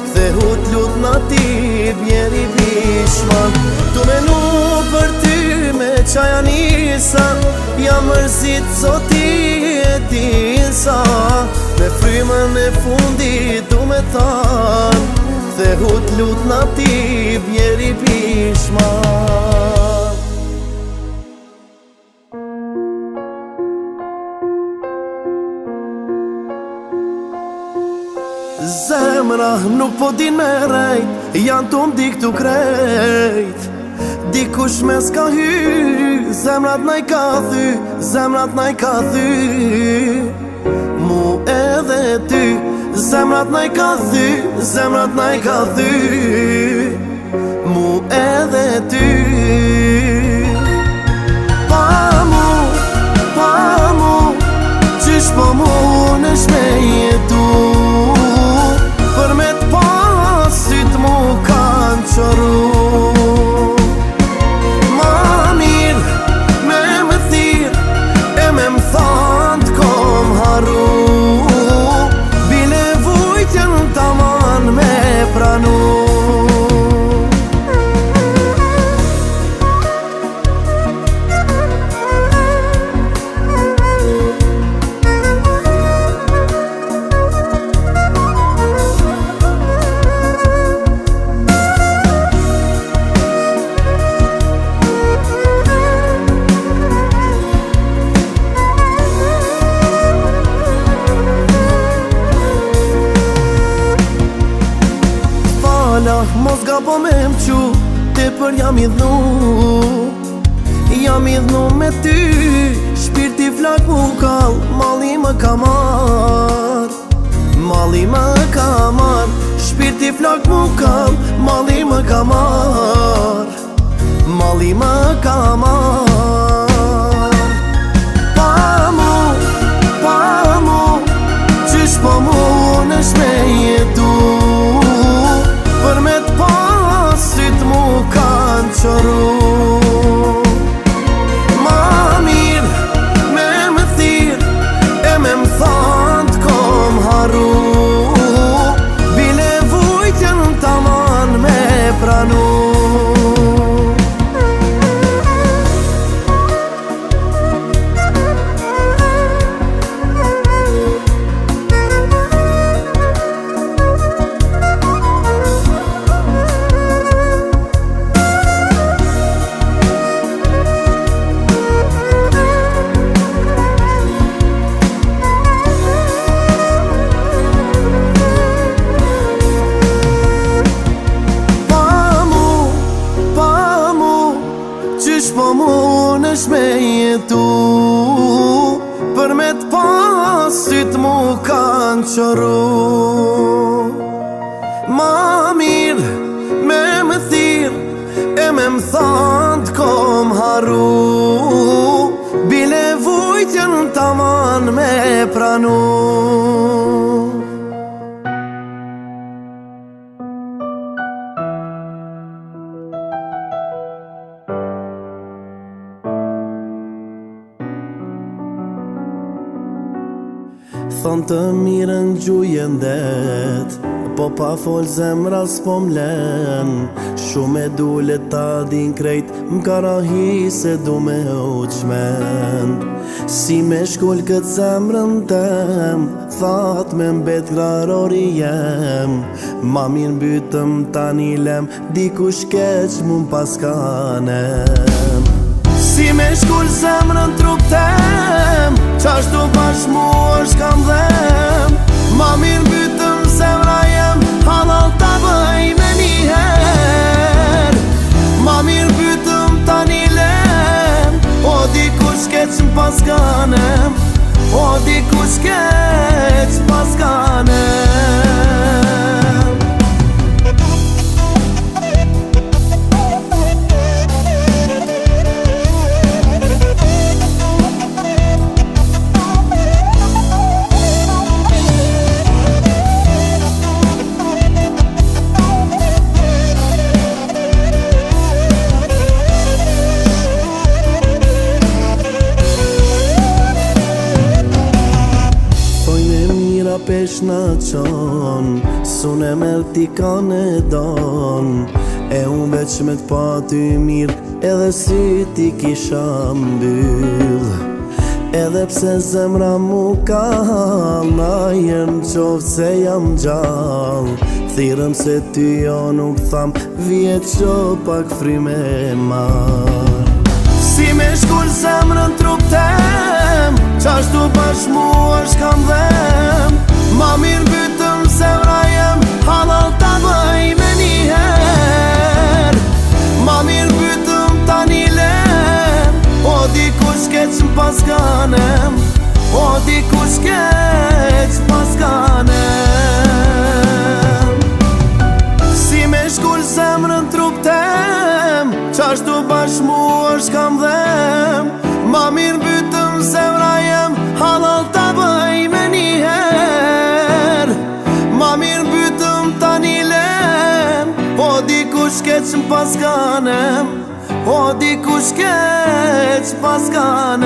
kthehu t'lut natip njeri pishman. Tu menu për ty me qaja nisa, jam mërzit zoti e dinsa. Me frymën e fundit du me than, kthehu t'lut natip njeri pishman. Zemra nuk po din me rejt, janë t'u m'dik t'u krejt. Dikush me s'ka hy, zemrat na i ka thy, zemrat na i ka thy. Mu edhe ty, zemrat na i ka thy, zemrat na i ka thy. Mu edhe ty. Pa mu, qysh po munesh me jetu, për me t'pasit mu kanë qoru. Ma mirë me më thirë, e me më thanë t'kom haru. Bile vujtjen taman me pranu. Mos gabo me m'qu, te për jam i dhnu. Jam i dhnu me ty, shpirti flak mu kall, malli më ka mar. Malli më ka mar, shpirti flak mu kall, malli më ka mar. Malli më ka mar. Pa mu, qysh po munesh me jetu, për me t'pasit mu kanë qoru. Ma mirë me më thirë, e me më thanë t'kom haru. Bile vujtjen taman me pranu. Qysh po munesh me jetu, për me t'pasit mu kanë qoru. Ma mirë me më thirë, e me më thanë t'kom haru. Bile vujtjen taman me pranu. Thonë të mirën gjujen det, po pa fol zemra s'po m'len. Shumë e dule ta din krejt, m'karahi se du me u qmend. Si me shkull këtë zemrën tem, that me mbet krarori jem. Ma mirë mbytëm tani lem, dikush keq mu m'paskanem. Si me shkull zemrën trup tem, qashtu bashkë mu është kam dhem. Ma mirë mbytëm zemra jem, halal ta bëj me njëher. Ma mirë mbytëm tani lem, o dikush keq m'paskanem. O dikush keq m'paskanem. Pesh në qon, sun e merë ti ka në don. E unë veç me t'pa ty mirë, edhe sy ti kisha mbyll. Edhe pse zemra mu ka hall, na jem qovë se jam gjall. Thirëm se ty jo nuk tham, vjet qo pak frime mar. Si me shkull zemrën trup tem, qashtu bashkë mu është kam dhem. Ma mirë mbytëm zemra jem, halal ta bëj me njëher. Ma mirë mbytëm tani lem, o dikush keq m'paskanem. O dikush keq m'paskanem. Si me shkull zemrën trup tem, qashtu bashkë mu është kam dhem. Ma mirë mbytëm zemra jem, halal ta bëj me njëher. Ma mirë mbytëm tani lem, o dikush keq m'paskanem. O dikush keq m'paskanem.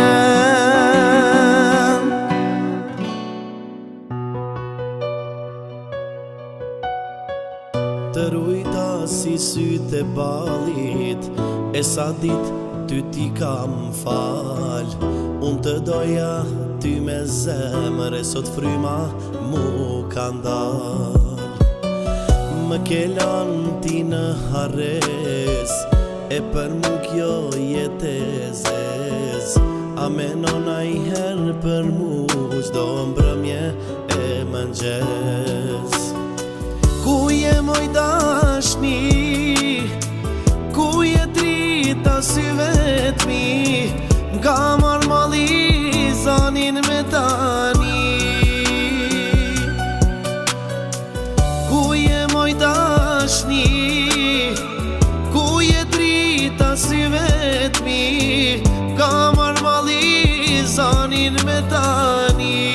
Të rujta si sytë e balit, e sa dit ty ti kam fal. Unë të doja ty me zemër, e sot fryma mu ka ndal. Më kelan ti në hares, e për mu kjo jetë e zez. A menona i herë për mu, qdo mbrëmje e mëngjes. Ku je moj dashni, ku je drita syve t'mi, m'ka marrë mali zanin me tani. Ku je moj dashni, ku je drita syve t'mi, m'ka marrë mali zanin me tani.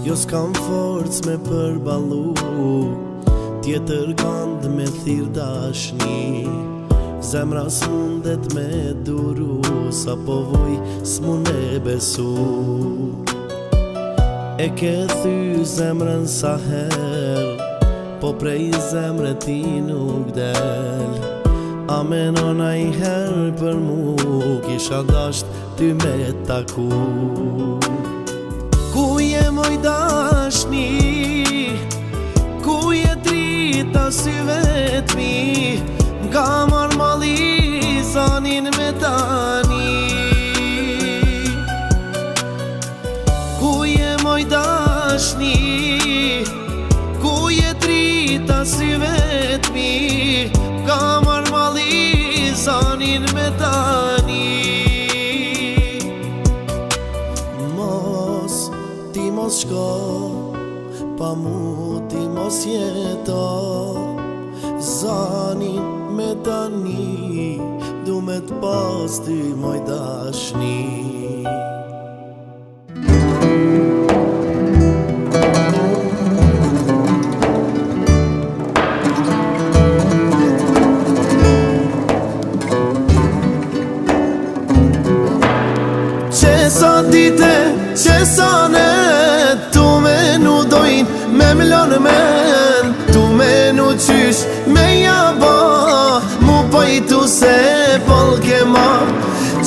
Jo s'kam forc me përbalu, tjetër gandë me thirë dashni. Zemra s'mundet me duru, sa po vuj s'mun e besu. E ke thy zemrën sa her, po prej zemre ti nuk del. A menona i her për mu, kisha dasht ty me taku. Ku je moj dashni, ku je drita syve t'mi, m'ka marrë mali zanin me tani. Ku je moj dashni, ku je drita syve t'mi, m'ka marrë mali zanin me tani. mos shko, pa mu ti mos jeto. Zani me tani, du me t'pas ty moj dashni. Qesa dite, qesa net, tu me nu dojn me mlon men, tu me nu qysh me jaba, mu pajtu se pol ke ma.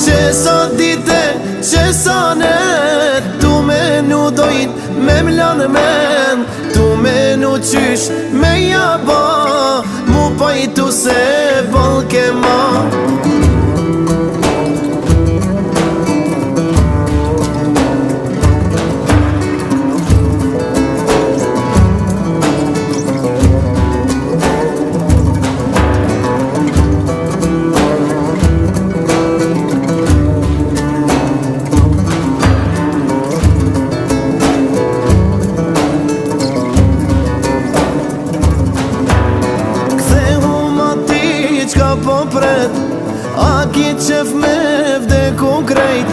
Qesa dite, qesa net, tu me nu dojn me mlon men, tu me nu qysh me jaba, mu pajtu se pol ke ma. Po pret, a ki qef me vdeku krejt,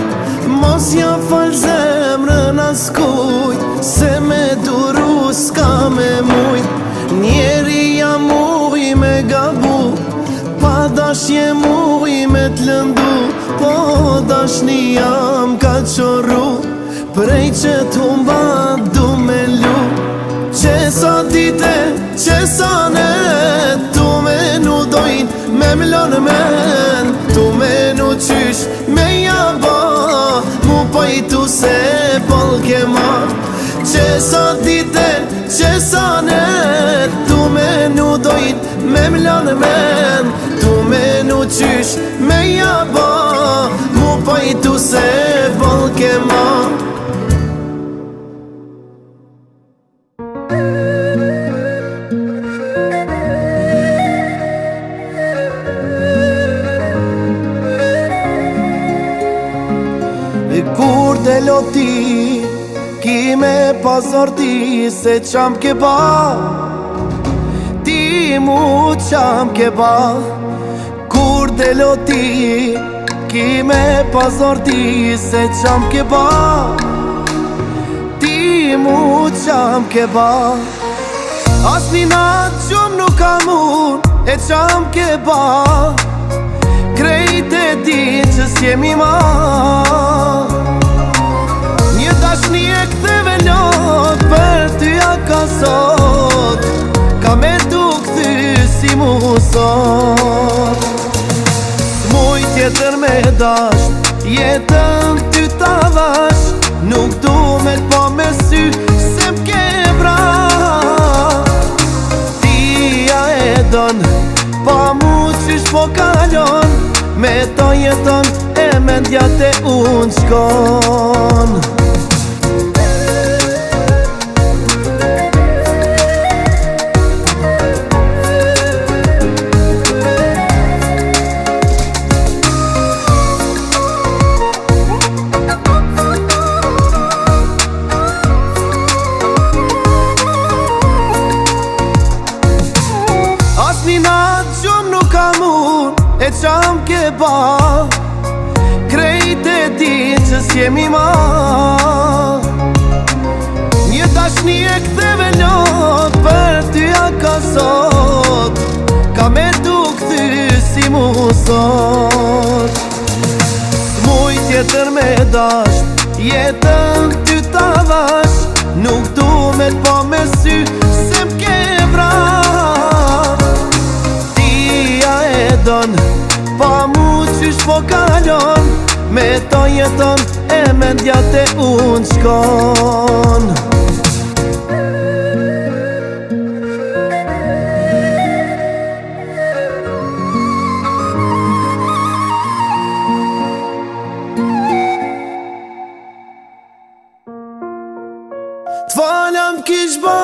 mos ja fal zemrën as kujt, se me duru s'ka me mujt. Njeri jam muj me gabu, pa dashje muj me t'lëndu, po dashni jam ka qoru, prej që t'humba du me lu. Qesa dite, qesa net, tu me nu dojn me mlon men, tu me nu qysh me jaba, mu pajtu se pol ke ma. Qesa dite, qesa net, tu me nu dojn me mlon men, tu me nu qysh me jaba, mu pajtu se pol ke ma. Kur dhe loti, ki me pazorti, se qam ke ba, ti mu qam ke ba. Kur dhe loti, ki me pazorti, se qam ke ba, ti mu qam ke ba. As një natë qëm nuk kam unë, e qam ke ba, krejt e di që s'jemi ma. Një dashni e ktheve lot, për ty a ka sot, ka me tu kthy si mu sot. S'muj tjetër me dash, jetën ty ta vash, nuk du me t'pa me sy, se m'ke vra. Ti a e don, pa mu qysh po kalon, me to jeton e mendja te unë shkon. As një natë gjumë nuk kam unë, e qam ke ba, krejt e di që s'jemi ma. Një dashni e ktheve lot, për ty a ka sot, ka me tu kthy si mu sot. S'muj tjetër me dash, jetën ty ta vash, nuk du me t'pa me sy, se m'ke vra. Pa mu qysh po kalon, me to jeton e mendja te unë shkon. T'falam kish ba,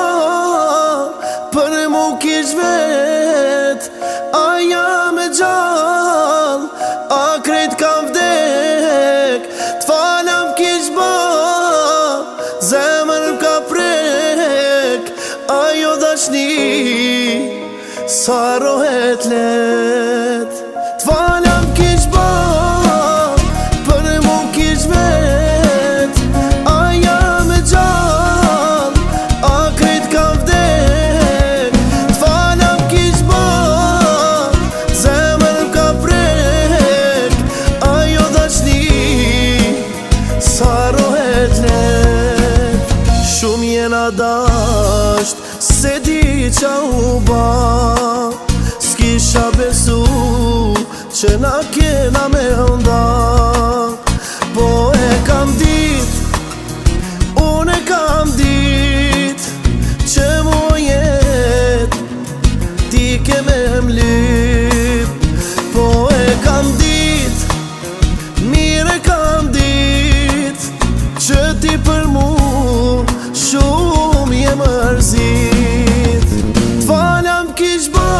për mu kish vet, a jam e gjall, a krejt kam vdek. T'falam kish ba, zemër dashni sa rohet let. T'falam kish ba për mu kish vet. Aja me gjall a krejt ka vdek. T'falam kish ba zemër ka prek. Ajo dashni sa rohet let. Shumë jena dasht se di qa u ba. S'kisha besu që na kena me nda. Po e kam dit, unë e kam dit, që mu jet ti ke me mlyp. Po e kam dit, mire kam dit, që ti për mu shumë je mërzit. T'falam kish ba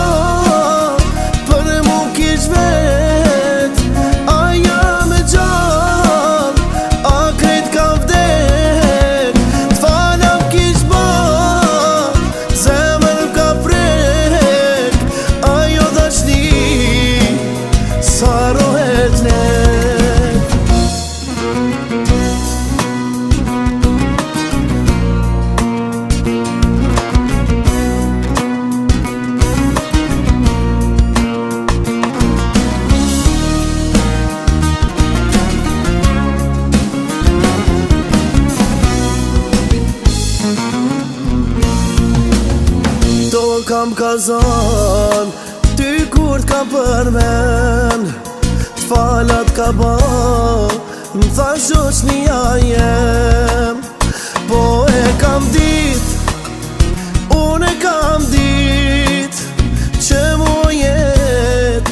për mu kish vet. Aja me gjall a krejt ka vdek. T'falam kish ba zemër ka prek. Ajo dashni sa rohet let. Kam kazan, ty kur t'kam përmen. T'falat ka ba, m'tha shoqnia jem. Po e kam dit, unë e kam dit, që mu jet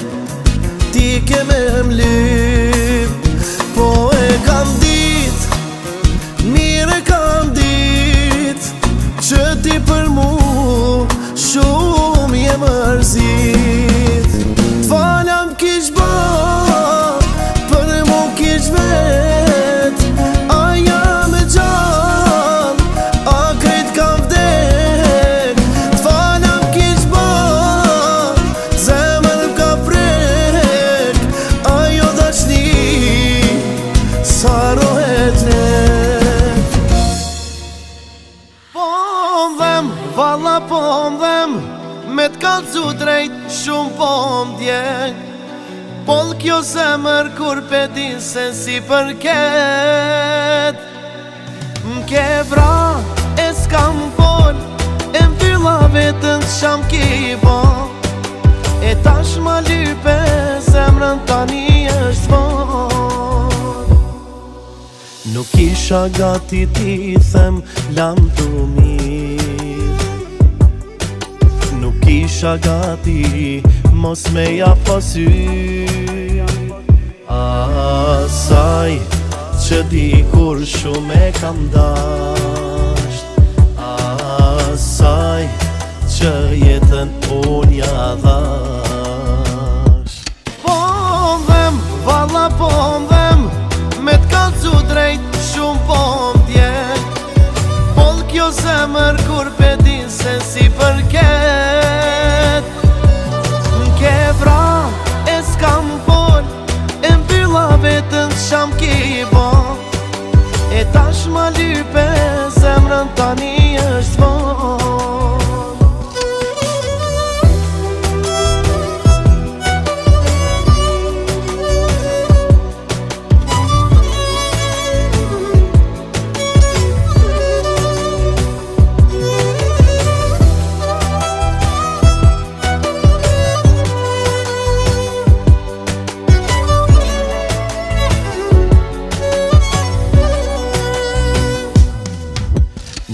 ti ke me mlyp. Po e kam dit, mire kam dit, që ti për mu shumë je mërzit. T'falam kish ba për mu kish vet. Aja me gjall a krejt kam vdek. T'falam kish ba zemër ka prek. Ajo dashni sa rohet let. Po m'dhem, valla po m'dhem, me t'kallzu drejt shumë po m'djek. Pol kjo zemër kur pedin se si përket. M'ke vra e s'kam fol, e m'bylla vetën qam ki bo. E tash ma lype zemrën tani është von. Nuk isha gati ti them lam të mirë. Nuk isha gati mos me ja pasyr. Asaj që dikur shumë e kam dasht. Asaj që jetën unë ja dhasht. Po m'dhem, valla po m'dhem, me t'kallzu drejt shumë po m'djek. Pol kjo zemër kur pedin se si përket. M'ke vra e s'kam fol, e m'bylla vetën qam ki bo. E tash ma lype zemrën tani është von.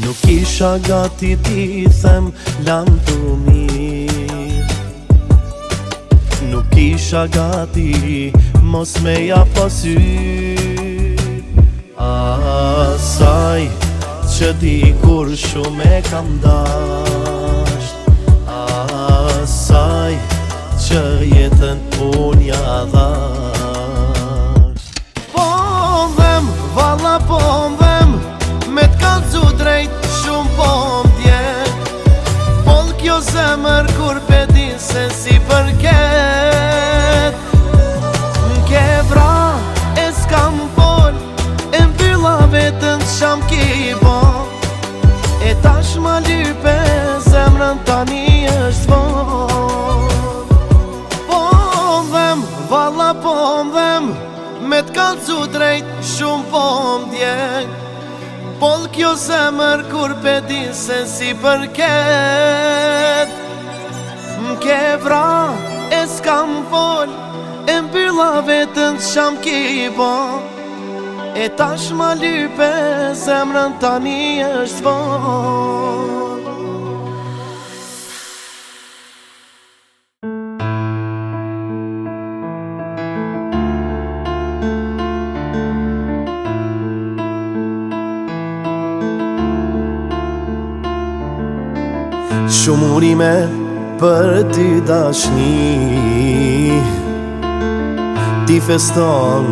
Nuk isha gati ti them lam të mirë. Nuk isha gati mos me ja pasyr. Asaj që dikur shumë e kam dasht. Asaj që jetën unë ja dhasht. Po m'dhem, valla po m'dhem, me t'kallzu drejt shumë po m'djek. Pol se si përket. M'ke vra e s'kam fol, e mbylla vetën çam ki bo. E tash ma lype zemrën tani është von. Po m'dhem, valla po m'dhem, me t'kallcu drejt shumë po m'djek. Pol kjo zemër kur pedi se si përket. M'ke vra e s'kam fol, e mbylla vetën çam ki bo. E tash ma lype zemrën tani është von. Shumë urime për ty dashni, ti feston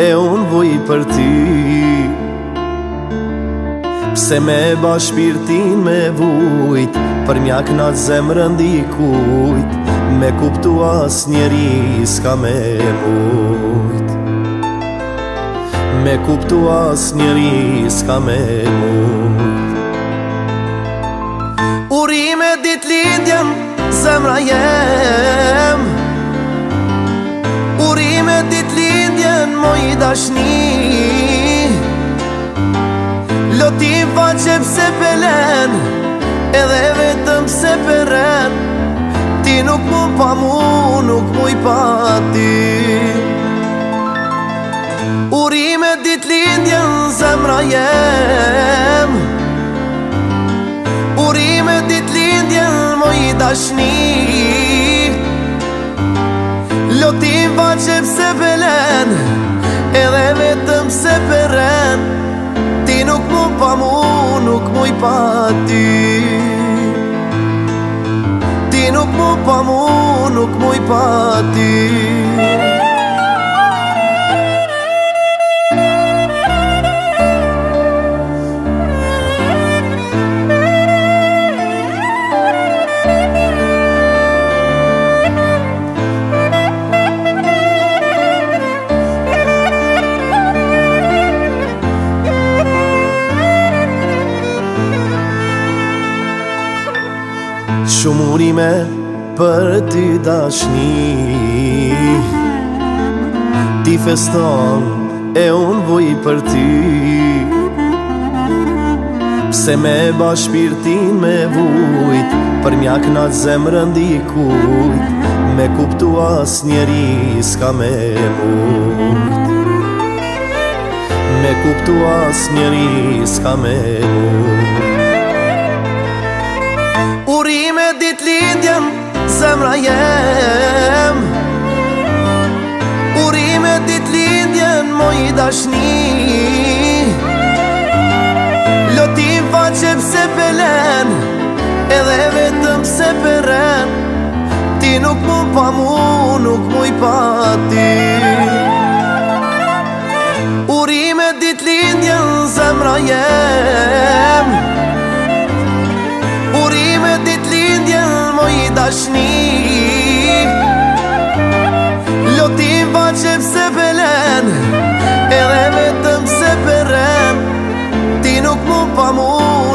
e unë vuj për ty. Pse me bash shpirtin me vujt, për mjak na zemrën dikujt, me kuptu as njeri s'ka me mujt. Me kuptu as njeri s'ka me mujt. Urime dit lindjen, zemra jem. Urime dit lindjen, moj dashni. Loti faqe pse pelen, edhe vetëm se peren. Ti nuk mu pa mu, nuk muj pa ti. Urime dit lindjen, zemra jem. Urime dit lindjen, moj dashni. Lotin faqe pse pelen, edhe vetëm se peren. Ti nuk mu pa mu, nuk muj pa ti. Ti nuk mu pa mu, nuk muj pa ti. Shumë urime për ty dashni, ti feston e unë vuj për ty. Pse me bash shpirtin me vujt, për mjak na zemrën dikujt, me kuptu as njeri s'ka me mujt. Me kuptu as njeri s'ka me mujt. Urime dit lindjen, zemra jem. Urime dit lindjen, moj dashni. Lotin faqe pse pelen, edhe vetëm se peren. Ti nuk mu pa mu, nuk muj pa ti. Urime dit lindjen, zemra jem. Urime dit lindjen, moj dashni. Lotin faqe pse pelen, edhe vetëm se peren. Ti nuk mu pa mu,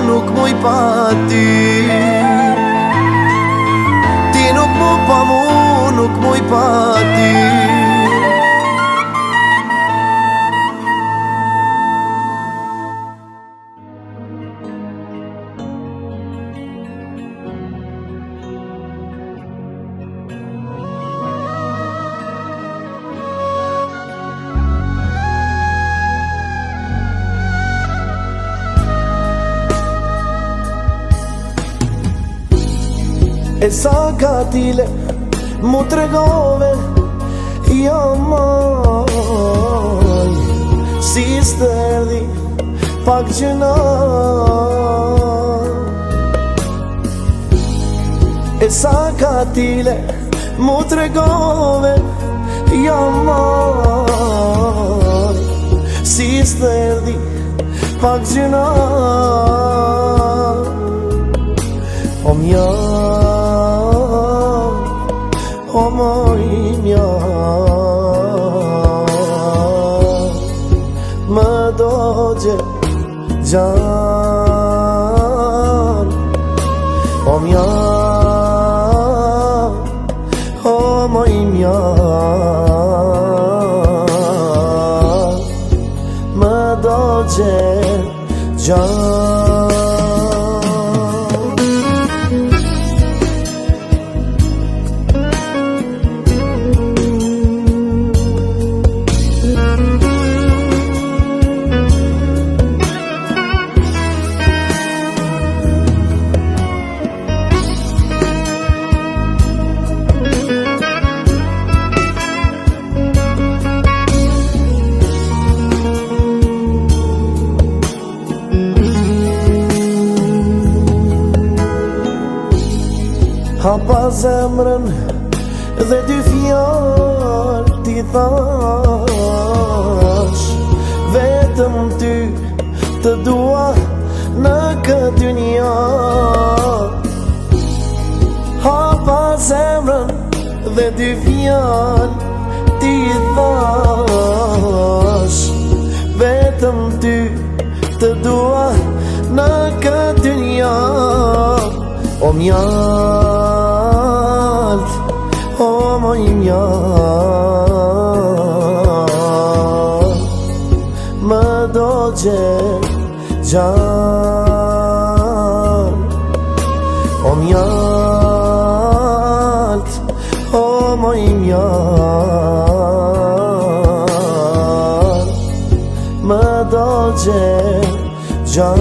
nuk muj pa ti. Ti nuk mu pa mu, nuk muj pa ti. E sa katile mu tregove, jamaj. Si sterdi pak gjëna. E sa katile mu tregove, jamaj. Si sterdi pak gjëna. O mja më dogje gjan. O mja, o moj mja, më dogje gjan. Hapa zemrën dhe dy fjalë ti thash, vetëm ty të dua në këtë dynja. Hapa zemrën dhe dy fjalë ti thash, vetëm ty të dua në këtë dynja. O mjalt, o moj mjalt, më dogje gjan. O mjalt, o moj mjalt, më dogje gjan.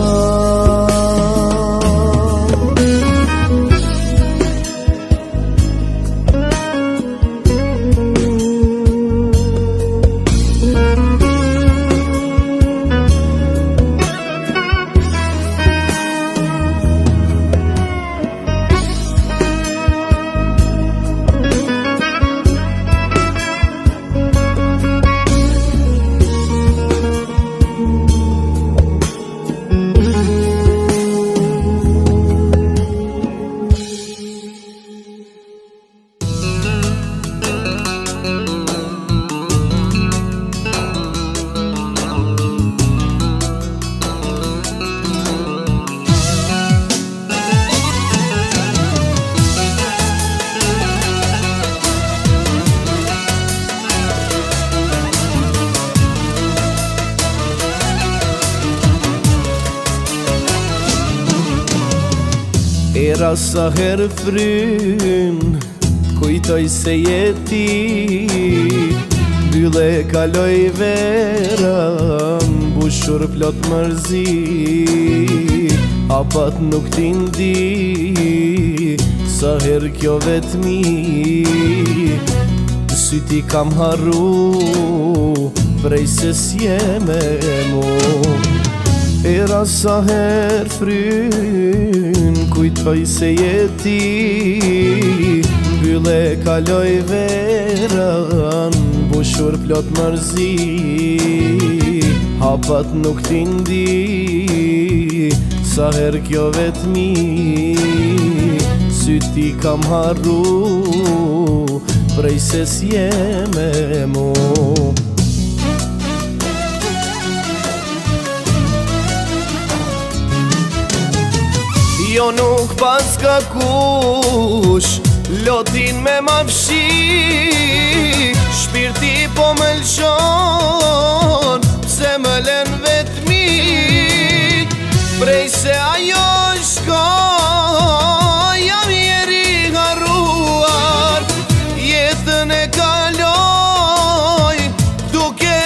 Era sa herë fryn, kujtoj se jeti, bylle kaloj vera, mbushur plot mërzi. Hapat nuk ti ndi, sa herë kjo vetmi, syti kam harru, prej se s'je me mu. Era sa her fryn, kujtoj se jeti, bylle kaloj veran, bushur plot mërzi. Hapat nuk ti ndi, sa her kjo vetmi, syti kam harru, prej se s'je me mu. Jo nuk pas ka kush lotin me ma fshi, shpirti po më lëshon, pse më len vetmi, prej se ajo shko, jam jeri harruar, jetën e kaloj, duke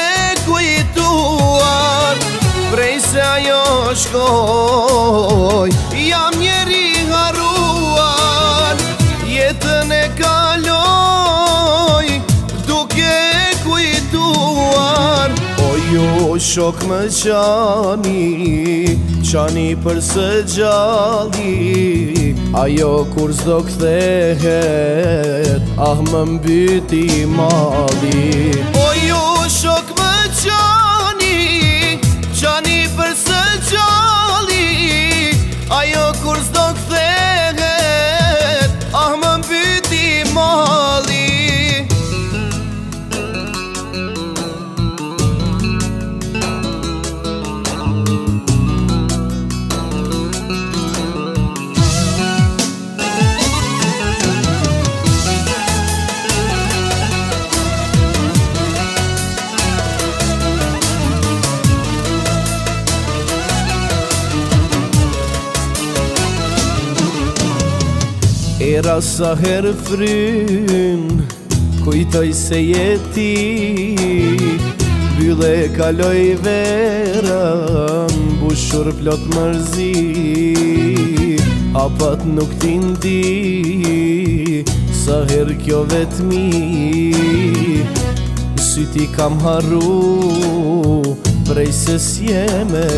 kujtuar, prej se ajo shkoj, jam njeri harruar, jetën e kaloj, duke kujtuar. O ju shok më qani, qani për së gjalli, ajo kur s'do kthehet, ah më mbyti mali. O ju shok më qani, qani për së gjalli, ajo kur s'do kthehet, ah më mbyti mali. Era sa her fryn, kujtoj se jeti, bylle kaloj verën, bushur plot mërzi, hapat nuk t'indi, sa her kjo vetmi, syti kam harru, prej se s'jeme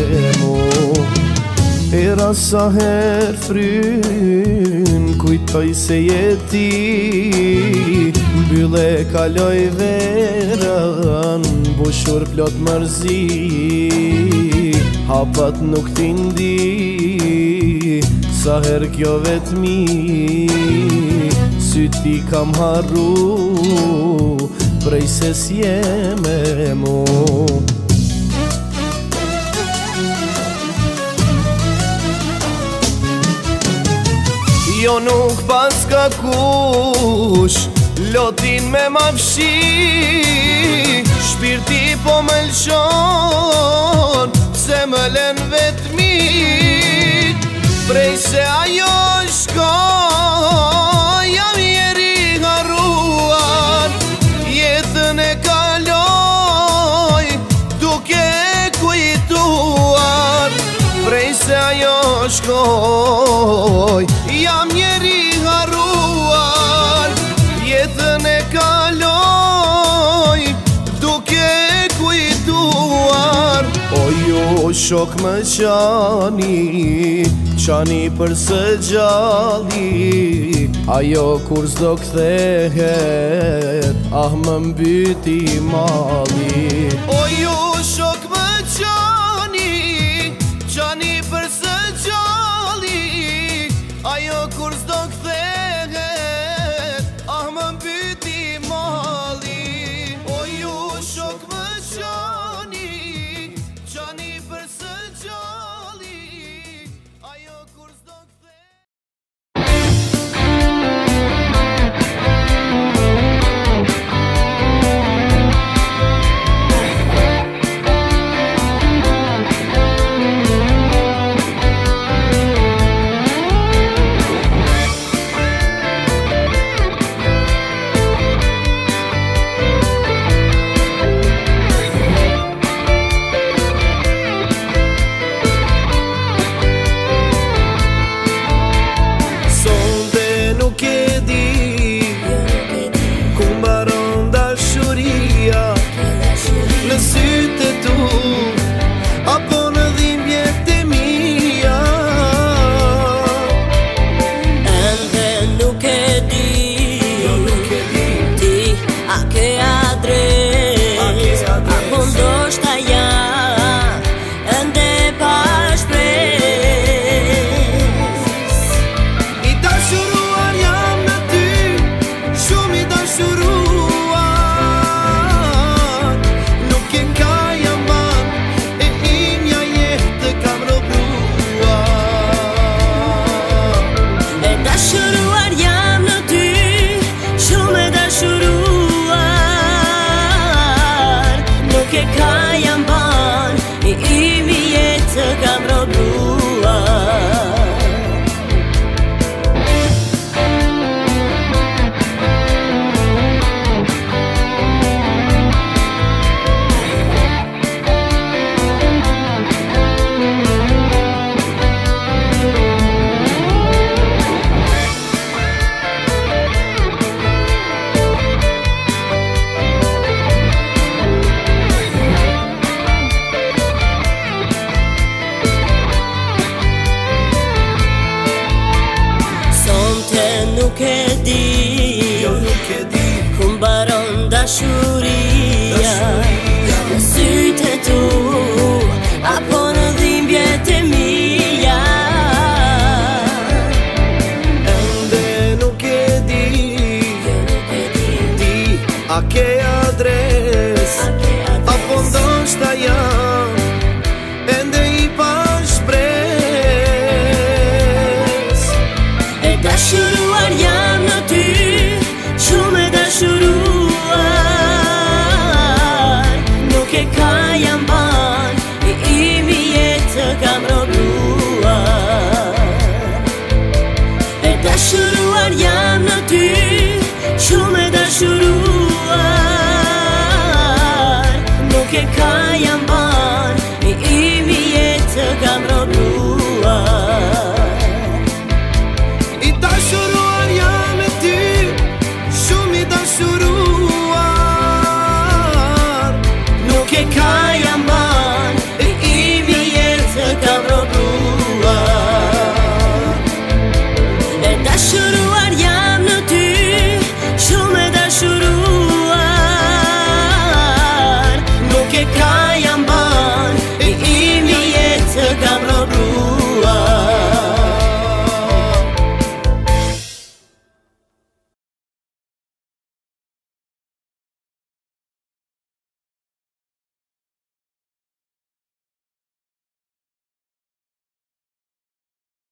mu. Era sa her fryn, kujtoj se jeti, bylle kaloj verën, bushur plot mërzi, hapat nuk t'indi, sa her kjo vetmi, syti kam harru, prej se s'jeme mu. Jo nuk pas ka kush, lotin me ma fshi, shpirti po me lëshon, se më len vetmi, prej se ajo shkoj, jam jeri harruar, jetën e kaloj, duke kujtuar, prej se ajo shkoj, jam njeri harruar, jetën e kaloj, duke kujtuar. O ju shok më qani, qani për së gjalli, ajo kur s'do kthehet, ah më mbyti mali. O ju